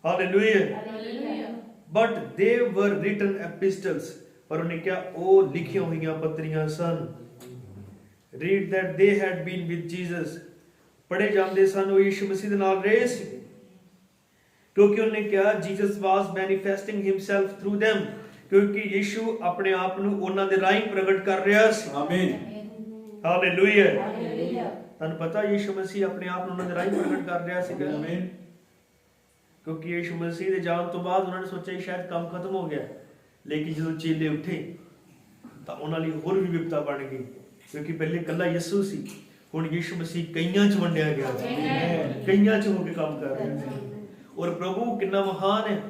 ਹਾਲੇਲੂਇਆ। ਹਾਲੇਲੂਇਆ, ਬਟ ਦੇ ਵਰ ਰਿਟਨ ਐਪਿਸਟਲਸ। ਪਰ ਉਹਨੇ ਕਿਹਾ ਉਹ ਲਿਖੀਆਂ ਹੋਈਆਂ ਪੱਤਰੀਆਂ ਸਨ। Read that they had been with Jesus. ਪੜ੍ਹੇ ਜਾਂਦੇ ਸਨ ਉਹ ਯਿਸੂ ਮਸੀਹ ਦੇ ਨਾਲ ਰਹੇ ਸੀ, ਕਿਉਂਕਿ ਉਹਨੇ ਕਿਹਾ ਜੀਸਸ ਵਾਸ ਮੈਨੀਫੈਸਟਿੰਗ ਹਿਮਸੈਲਫ ਥਰੂ them। ਕਿਉਂਕਿ ਯਿਸੂ ਆਪਣੇ ਆਪ ਨੂੰ ਉਹਨਾਂ ਦੇ ਰਾਹੀਂ ਪ੍ਰਗਟ ਕਰ ਰਿਹਾ ਸੀ। ਆਮੀਨ। ਹਾਲੇਲੂਇਆ। ਹਾਲੇਲੂਇਆ, ਤੁਹਾਨੂੰ ਪਤਾ ਯਿਸੂ ਮਸੀਹ ਆਪਣੇ ਆਪ ਨੂੰ ਉਹਨਾਂ ਦੇ ਰਾਹੀਂ ਪ੍ਰਗਟ ਕਰ ਰਿਹਾ ਸੀ। ਆਮੀਨ। ਕਿਉਂਕਿ ਯਿਸੂ ਮਸੀਹ ਦੇ ਜਾਣ ਤੋਂ ਬਾਅਦ ਉਹਨਾਂ ਨੇ ਸੋਚਿਆ ਸ਼ਾਇਦ ਕੰਮ ਖਤਮ ਹੋ ਗਿਆ, ਲੇਕਿਨ ਜਦੋਂ ਚੇਲੇ ਉੱਠੇ ਤਾਂ ਉਹਨਾਂ ਲਈ ਹੋਰ ਵੀ ਵਿਪਤਾ ਬਣ ਗਈ। ਕਿਉਂਕਿ ਪਹਿਲੇ ਇਕੱਲਾ ਯਿਸੂ ਸੀ, ਹੁਣ ਯਿਸੂ ਮਸੀਹ ਕਈਆਂ 'ਚ ਵੰਡਿਆ ਗਿਆ ਸੀ, ਕਈਆਂ 'ਚ ਹੋ ਕੇ ਕੰਮ ਕਰ ਰਿਹਾ ਸੀ। ਔਰ ਪ੍ਰਭੂ ਕਿੰਨਾ ਮਹਾਨ ਹੈ,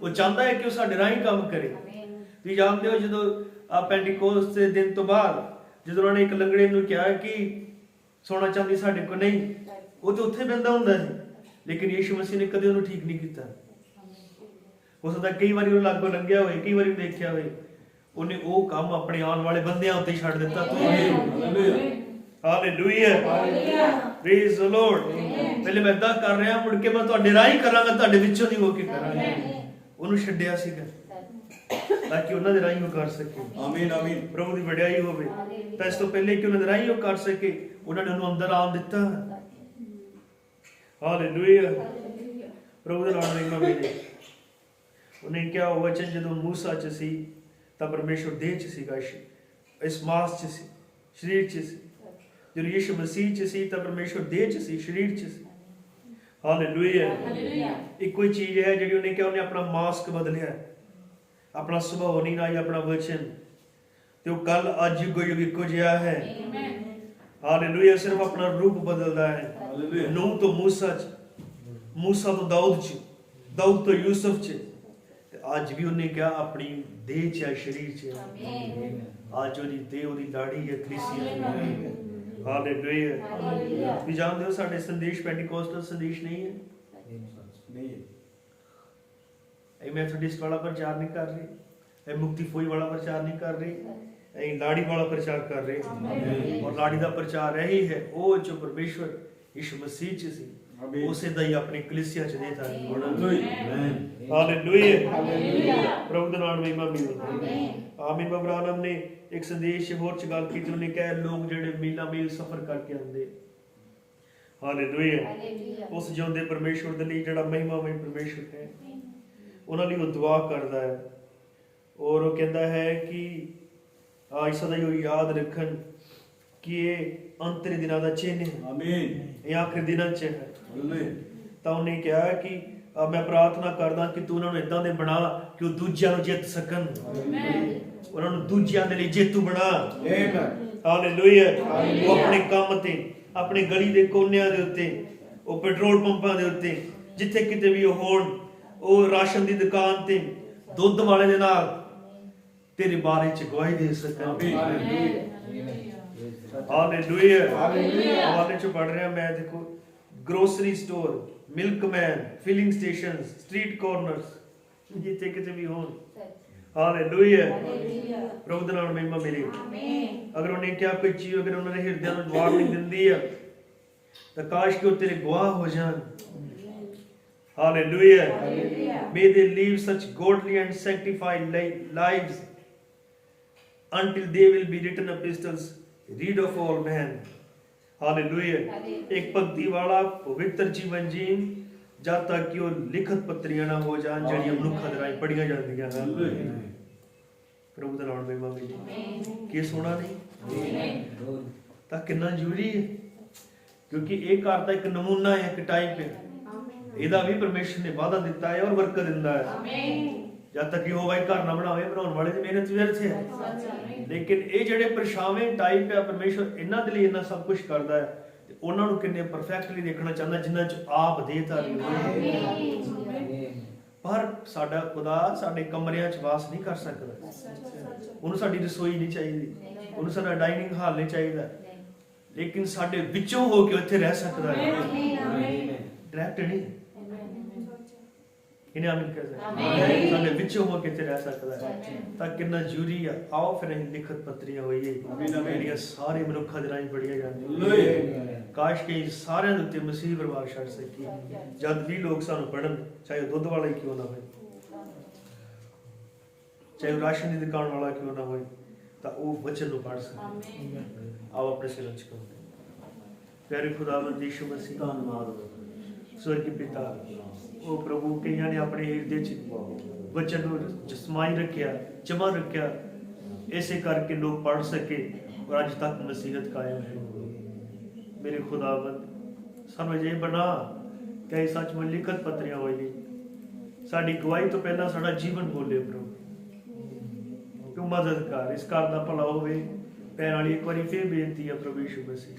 ਉਹ ਚਾਹੁੰਦਾ ਹੈ ਕਿ ਉਹ ਸਾਡੇ ਰਾਹੀਂ ਕੰਮ ਕਰੇ। ਤੁਸੀਂ ਜਾਣਦੇ ਹੋ ਜਦੋਂ ਪੈਂਟੀਕੋਸਟ ਦੇ ਦਿਨ ਤੋਂ ਬਾਅਦ ਜਦੋਂ ਉਹਨਾਂ ਨੇ ਇੱਕ ਲੰਗੜੇ ਨੂੰ ਕਿਹਾ ਕਿ ਸੋਨਾ ਚਾਂਦੀ ਸਾਡੇ ਕੋਲ ਨਹੀਂ, ਉਹ ਤੇ ਉੱਥੇ ਬਹਿੰਦਾ ਹੁੰਦਾ ਸੀ, ਲੇਕਿਨ ਯੀਸ਼ੂ ਮਸੀਹ ਨੇ ਕਦੇ ਉਹਨੂੰ ਠੀਕ ਨਹੀਂ ਕੀਤਾ। ਹੋ ਸਕਦਾ ਕਈ ਵਾਰੀ ਉਹ ਲਾਗੋਂ ਲੰਘਿਆ ਹੋਵੇ, ਕਈ ਵਾਰੀ ਦੇਖਿਆ ਹੋਵੇ, ਉਹਨੇ ਉਹ ਕੰਮ ਆਪਣੇ ਆਉਣ ਵਾਲੇ ਬੰਦਿਆਂ ਉੱਤੇ ਛੱਡ ਦਿੱਤਾ। Hallelujah, praise the Lord. ਪਹਿਲੇ ਮੈਂ ਏਦਾਂ ਕਰ ਰਿਹਾ, ਮੁੜ ਕੇ ਮੈਂ ਤੁਹਾਡੇ ਰਾਹੀਂ ਕਰਾਂਗਾ, ਤੁਹਾਡੇ ਵਿੱਚੋਂ ਦੀ ਹੋ ਕੇ ਕਰਾਂਗਾ। ਉਹਨੂੰ ਛੱਡਿਆ ਸੀਗਾ ਤਾਂ ਕਿ ਉਹਨਾਂ ਦੇ ਰਾਹੀਂ ਉਹ ਕਰ ਸਕੇ। ਆਮੀਨ ਆਮੀਨ। ਪ੍ਰਭੂ ਦੀ ਵਡਿਆਈ ਹੋਵੇ। ਤਾਂ ਇਸ ਤੋਂ ਪਹਿਲੇ ਕਿ ਉਹਨਾਂ ਦੇ ਰਾਹੀਂ ਉਹ ਕਰ ਸਕੇ, ਉਹਨਾਂ ਨੇ ਉਹਨੂੰ ਅੰਦਰ ਆਉਣ ਦਿੱਤਾ। ਹਾਲੇਲੂਇਆ, ਪ੍ਰਭੂ ਦਾ ਨਾਮ ਮਹਿਮਾ ਮਿਲੇ। ਉਹਨੇ ਕਿਹਾ ਉਹ ਵਚਨ ਜਦੋਂ ਮੂਸਾ ਚ ਸੀ ਤਾਂ ਪਰਮੇਸ਼ਵਰ ਦੇਹ ਚ ਸੀਗਾ, ਇਸ ਮਾਸ ਚ ਸੀ, ਸਰੀਰ ਚ ਸੀ। ਜਦੋਂ ਯੀਸ਼ੂ ਮਸੀਹ ਚ ਸੀ ਤਾਂ ਪਰਮੇਸ਼ਵਰ ਦੇਹ ਚ ਸੀ, ਸਰੀਰ ਚ ਸੀ। ਹਾਲੇਲੂਇਆ। ਇੱਕੋ ਹੀ ਚੀਜ਼ ਹੈ ਜਿਹੜੀ ਉਹਨੇ ਕਿਹਾ, ਉਹਨੇ ਆਪਣਾ ਮਾਸਕ ਬਦਲਿਆ, ਆਪਣਾ ਸੁਭਾਅ ਨਹੀਂ ਨਾ, ਆਪਣਾ ਵਚਨ, ਤੇ ਉਹ ਕੱਲ ਅੱਜ ਇੱਕੋ ਜਿਹਾ ਹੈ। ਹਾਲੇਲੂਇਆ। ਸਿਰਫ ਆਪਣਾ ਰੂਪ ਬਦਲਦਾ ਹੈ। ਨੂਹ ਤੋਂ ਮੂਸਾ ਚ, ਮੂਸਾ ਤੋਂ ਦਾਊਦ ਚ, ਦਾਊਦ ਤੋਂ ਯੂਸਫ ਚ, ਤੇ ਅੱਜ ਵੀ ਉਹਨੇ ਕਿਹਾ ਆਪਣੀ ਦੇਹ ਚ ਹੈ, ਸਰੀਰ ਚ ਹੈ। ਅੱਜ ਉਹਦੀ ਦੇਹ, ਉਹਦੀ ਦਾੜੀ ਹੈ, ਕਲੀਸਿਆ। ਹਾਲੇਲੂਇਆ। ਵੀ ਜਾਣਦੇ ਹੋ ਸਾਡੇ ਸੰਦੇਸ਼ ਪੈਂਟੀਕੋਸਟਲ ਸੰਦੇਸ਼ ਨਹੀਂ ਹੈ। ਇਹ ਮੈਥੋਡਿਸਟ ਵਾਲਾ ਪ੍ਰਚਾਰ ਨਹੀਂ ਕਰ ਰਹੀ, ਇਹ ਮੁਕਤੀ ਫੋਈ ਵਾਲਾ ਪ੍ਰਚਾਰ ਨਹੀਂ ਕਰ ਰਹੀ, ਇਹ ਲਾੜੀ ਵਾਲਾ ਪ੍ਰਚਾਰ ਕਰ ਰਹੇ। ਔਰ ਲਾੜੀ ਦਾ ਪ੍ਰਚਾਰ ਇਹੀ ਹੈ, ਉਹ ਜੋ ਪਰਮੇਸ਼ਵਰ ਯਿਸੂ ਮਸੀਹ ਚ ਸੀ, ਉਸੇ ਦਾ ਹੀ ਆਪਣੀ ਕਲੀਸਿਆ ਚ ਦੇਤਾ ਹੈ। ਹਾਲੇਲੂਇਆ। ਪ੍ਰਭੂ ਦਾ ਨਾਮ ਮਹਿਮਾ ਮਿਲੇ। ਆਮੀਨ। ਬਾਬਾ ਆਨੰਦ ਨੇ ਇੱਕ ਸੰਦੇਸ਼ ਹੋਰ ਚ ਗੱਲ ਕੀਤੀ, ਉਹਨੇ ਕਿਹਾ ਲੋਕ ਜਿਹੜੇ ਮੀਲਾਂ ਮੀਲ ਸਫ਼ਰ ਕਰਕੇ ਆਉਂਦੇ, ਹਾਲੇਲੂਇਆ, ਉਸ ਜਿਉਂਦੇ ਪਰਮੇਸ਼ਵਰ ਦੇ ਲਈ ਜਿਹੜਾ ਮਹਿਮਾਮਈ ਪਰਮੇਸ਼ਵਰ ਹੈ, ਉਹਨਾਂ ਲਈ ਉਹ ਦੁਆ ਕਰਦਾ ਹੈ। ਔਰ ਉਹ ਕਹਿੰਦਾ ਹੈ ਕਿ ਅੱਜ ਸਦਾ ਹੀ ਉਹ ਯਾਦ ਰੱਖਣ ਕਿ ਇਹ ਅੰਤਰੀ ਦਿਨਾਂ ਦਾ ਚਿੰਨ੍ਹ ਹੈ। ਆਮੀਨ। ਇਹ ਆਖਰੀ ਦਿਨਾਂ ਚ ਹੈ। ਤਾਂ ਉਹਨੇ ਕਿਹਾ ਕਿ ਮੈਂ ਪ੍ਰਾਰਥਨਾ ਕਰਦਾ ਕਿ ਤੂੰ ਉਹਨਾਂ ਨੂੰ ਏਦਾਂ ਦੇ ਬਣਾ ਕਿ ਉਹ ਦੂਜਿਆਂ ਨੂੰ ਜਿੱਤ ਸਕਣ, ਉਹਨਾਂ ਨੂੰ ਦੂਜਿਆਂ ਦੇ ਲਈ ਜੇਤੂ ਬਣਾ। ਹਾਲੇਲੂਇਆ। ਉਹ ਆਪਣੇ ਕੰਮ ਤੇ, ਆਪਣੀ ਗਲੀ ਦੇ ਕੋਨਿਆਂ ਦੇ ਉੱਤੇ, ਉਹ ਪੈਟਰੋਲ ਪੰਪਾਂ ਦੇ ਉੱਤੇ, ਜਿੱਥੇ ਕਿਤੇ ਵੀ ਉਹ ਹੋਣ, ਉਹ ਰਾਸ਼ਨ ਦੀ ਦੁਕਾਨ ਤੇ ਦੁੱਧ ਵਾਲੇ ਦੇ ਨਾਲ ਤੇਰੇ ਬਾਰੇ ਚ ਗਵਾਹੀ ਦੇ ਸਕਣ। ਹਾਲੇਲੂਇਆ। ਹਾਲੇ ਚ ਪੜ ਰਿਹਾ ਮੈਂ, ਦੇਖੋ, grocery store, milkman, filling station, street corners, ਜਿੱਥੇ ਕਿਤੇ ਵੀ ਹੋਣ। ਹਾਲੇਲੂਇਆ। ਪ੍ਰਭੂ ਦਾ ਨਾਮ ਮਹਿਮਾ ਮਿਲੇ। ਅਗਰ ਉਹਨੇ ਕਿਹਾ ਕੋਈ ਚੀਜ਼ ਅਗਰ ਉਹਨਾਂ ਦੇ ਹਿਰਦਿਆਂ ਨੂੰ ਵਾਰਨਿੰਗ ਦਿੰਦੀ ਆ ਤਾਂ ਕਾਸ਼ ਕਿ ਉਹ ਤੇਰੇ ਗਵਾਹ ਹੋ ਜਾਣ। Hallelujah. May they live such godly and sanctified lives until they will be written epistles, read of all men. Hallelujah. एक भक्ति वाला पवित्र जीवन जीन जब तक कि वो लिखत पत्रियां ना हो जान जड़ियां मनुखा दे राही पढ़ियां जांदियां हैं। प्रभु दा नाम महिमा मिले। कि सुना नहीं तां किन्ना जरूरी है, क्योंकि एक घर दा एक नमूना है, एक टाइप है। ਇਹਦਾ ਵੀ ਪਰਮੇਸ਼ਰ ਨੇ ਵਾਅਦਾ ਦਿੱਤਾ ਹੈ ਔਰ ਬਰਕਤ ਦਿੰਦਾ ਹੈ। ਆਮੀਨ। ਜਦ ਤੱਕ ਯਹੋਵਾ ਘਰ ਨਾ ਬਣਾਵੇ, ਬਣਾਉਣ ਵਾਲੇ ਦੀ ਮਿਹਨਤ ਵਿਅਰਥ ਹੈ। ਲੇਕਿਨ ਇਹ ਜਿਹੜੇ ਪਰਛਾਵੇਂ ਟਾਈਪ ਹੈ, ਪਰਮੇਸ਼ਰ ਇਹਨਾਂ ਦੇ ਲਈ ਇਹਨਾਂ ਸਭ ਕੁਝ ਕਰਦਾ ਹੈ, ਤੇ ਉਹਨਾਂ ਨੂੰ ਕਿੰਨੇ ਪਰਫੈਕਟਲੀ ਦੇਖਣਾ ਚਾਹੁੰਦਾ ਜਿਨ੍ਹਾਂ ਚ ਆਪ ਦੇਤਾ ਹੈ। ਪਰ ਸਾਡਾ ਖੁਦਾ ਸਾਡੇ ਕਮਰਿਆਂ ਚ ਵਾਸ ਨਹੀਂ ਕਰ ਸਕਦਾ। ਉਹਨੂੰ ਸਾਡੀ ਰਸੋਈ ਨਹੀਂ ਚਾਹੀਦੀ, ਉਹਨੂੰ ਸਾਡਾ ਡਾਈਨਿੰਗ ਹਾਲ ਨਹੀਂ ਚਾਹੀਦਾ, ਲੇਕਿਨ ਸਾਡੇ ਵਿੱਚੋਂ ਹੋ ਕੇ ਉੱਥੇ ਰਹਿ ਸਕਦਾ ਹੈ। ਡਾਇਰੈਕਟ ਨਹੀਂ, ਇਹਨੇ ਆਮੀਨ ਕਹਿ ਸਕਦੇ, ਸਾਡੇ ਵਿੱਚੋਂ ਹੋ ਕੇ ਇੱਥੇ ਰਹਿ ਸਕਦਾ ਹੈ। ਤਾਂ ਕਿੰਨਾ ਜ਼ਰੂਰੀ ਆ। ਆਓ ਫਿਰ ਅਸੀਂ ਲਿਖਤ ਪੱਤਰੀਆਂ ਹੋਈਏ ਜਿਹੜੀਆਂ ਸਾਰੇ ਮਨੁੱਖਾਂ ਦੇ ਰਾਹੀਂ ਪੜ੍ਹੀਆਂ ਜਾਂਦੀਆਂ। ਕਾਸ਼ ਕਿ ਸਾਰਿਆਂ ਦੇ ਉੱਤੇ ਮਸੀਹ ਪਰਿਵਾਰ ਛੱਡ ਸਕੀ। ਜਦ ਵੀ ਲੋਕ ਸਾਨੂੰ ਪੜ੍ਹਨ, ਚਾਹੇ ਉਹ ਦੁੱਧ ਵਾਲਾ ਹੀ ਕਿਉਂ ਨਾ ਹੋਏ, ਚਾਹੇ ਉਹ ਰਾਸ਼ਨ ਦੀ ਦੁਕਾਨ ਵਾਲਾ ਕਿਉਂ ਨਾ ਹੋਏ, ਤਾਂ ਉਹ ਵਚਨ ਨੂੰ ਪੜ੍ਹ ਸਕੇ। ਆਓ ਆਪਣੇ ਸਿਰ ਵਿੱਚ ਕਰੋ। ਪਿਆਰੇ ਖੁਦਾਵੰਦ ਯਿਸੂ ਮਸੀਹ, ਧੰਨਵਾਦ स्वर्गीय पिता। ਉਹ ਪ੍ਰਭੂ ਕਈਆਂ ਨੇ ਆਪਣੇ ਹਿਰਦੇ ਚ ਵਚਨ ਨੂੰ ਜਸਮਾਈ ਰੱਖਿਆ, ਜਮਾ ਰੱਖਿਆ, ਇਸੇ ਕਰਕੇ ਲੋਕ ਪੜ੍ਹ ਸਕੇ ਔਰ ਅੱਜ ਤੱਕ ਮਸੀਹਤ ਕਾਇਮ ਹੈ। ਮੇਰੇ ਖੁਦਾਵੰਦ ਸਾਨੂੰ ਇਹ ਬਣਾ ਕਿ ਇਹ ਸੱਚਮੁੱਚ ਲਿਖਤ ਪੱਤਰੀਆਂ ਹੋਈਏ, ਸਾਡੀ ਗਵਾਹੀ ਤੋਂ ਪਹਿਲਾਂ ਸਾਡਾ ਜੀਵਨ ਬੋਲੇ। ਪ੍ਰਭੂ ਤੂੰ ਮਦਦ ਕਰ, ਇਸ ਘਰ ਦਾ ਭਲਾ ਹੋਵੇ। ਪੈਰਾਂ ਵਾਲੀ ਇੱਕ ਵਾਰੀ ਫੇਰ ਬੇਨਤੀ ਹੈ ਪ੍ਰਭੂ ਯਿਸੂ ਮਸੀਹ,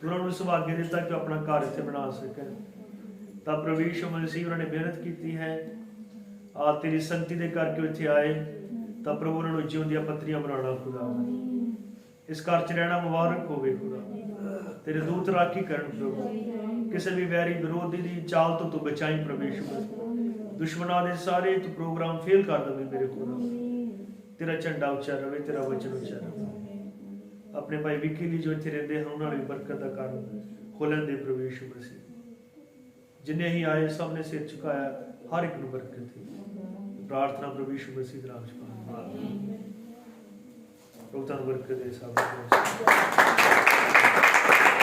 ਤੂੰ ਉਹਨਾਂ ਨੂੰ ਸੁਭਾਗ ਦਿੱਤਾ ਕਿ ਆਪਣਾ ਘਰ ਇੱਥੇ ਬਣਾ ਸਕਣ। ਤਾਂ ਪ੍ਰਭੂ ਯਿਸੂ ਮਸੀਹ ਉਹਨਾਂ ਨੇ ਮਿਹਨਤ ਕੀਤੀ ਹੈ, ਆ ਤੇਰੀ ਸੰਗਤੀ ਦੇ ਕਰਕੇ ਇੱਥੇ ਆਏ, ਤਾਂ ਪ੍ਰਭੂ ਉਹਨਾਂ ਨੂੰ ਜਿਉਂਦੀਆਂ ਪੱਤਰੀਆਂ ਬਣਾਉਣਾ ਖੁਦਾ। ਇਸ ਘਰ ਚ ਰਹਿਣਾ ਮੁਬਾਰਕ ਹੋਵੇ ਖੁਦਾ। ਤੇਰੇ ਦੂਤ ਰਾਖੀ ਕਰਨ ਪ੍ਰਭੂ, ਕਿਸੇ ਵੀ ਵੈਰੀ ਵਿਰੋਧੀ ਦੀ ਚਾਲ ਤੋਂ ਤੂੰ ਬਚਾਈ ਪਰਮੇਸ਼ਵਰ। ਦੁਸ਼ਮਣਾਂ ਦੇ ਸਾਰੇ ਤੂੰ ਪ੍ਰੋਗਰਾਮ ਫੇਲ ਕਰ ਦੇਵੇਂ ਮੇਰੇ ਖੁਦਾ। ਤੇਰਾ ਝੰਡਾ ਉੱਚਾ ਰਵੇ, ਤੇਰਾ ਵਚਨ ਉੱਚਾ ਰਵੇ। ਆਪਣੇ ਭਾਈ ਵਿੱਕੀ ਲਈ ਜੋ ਇੱਥੇ ਰਹਿੰਦੇ ਹਨ ਉਹਨਾਂ ਲਈ ਬਰਕਤ ਦਾ ਕਾਰਨ ਖੋਲਣ ਦੇ ਪ੍ਰਵੇਸ਼ ਮਸੀਹ। ਜਿੰਨੇ ਹੀ ਆਏ ਸਭ ਨੇ ਸਿਰ ਝੁਕਾਇਆ, ਹਰ ਇੱਕ ਨੂੰ ਬਰਕਤ ਦੀ ਪ੍ਰਾਰਥਨਾ ਪ੍ਰਭੂ ਯਿਸੂ ਮਸੀਹ ਦੇ ਨਾਮ ਚ ਪਾਉਂਦੇ। ਪ੍ਰਭੂ ਤੁਹਾਨੂੰ ਬਰਕਤ ਦੇ ਸਭ ਨੂੰ।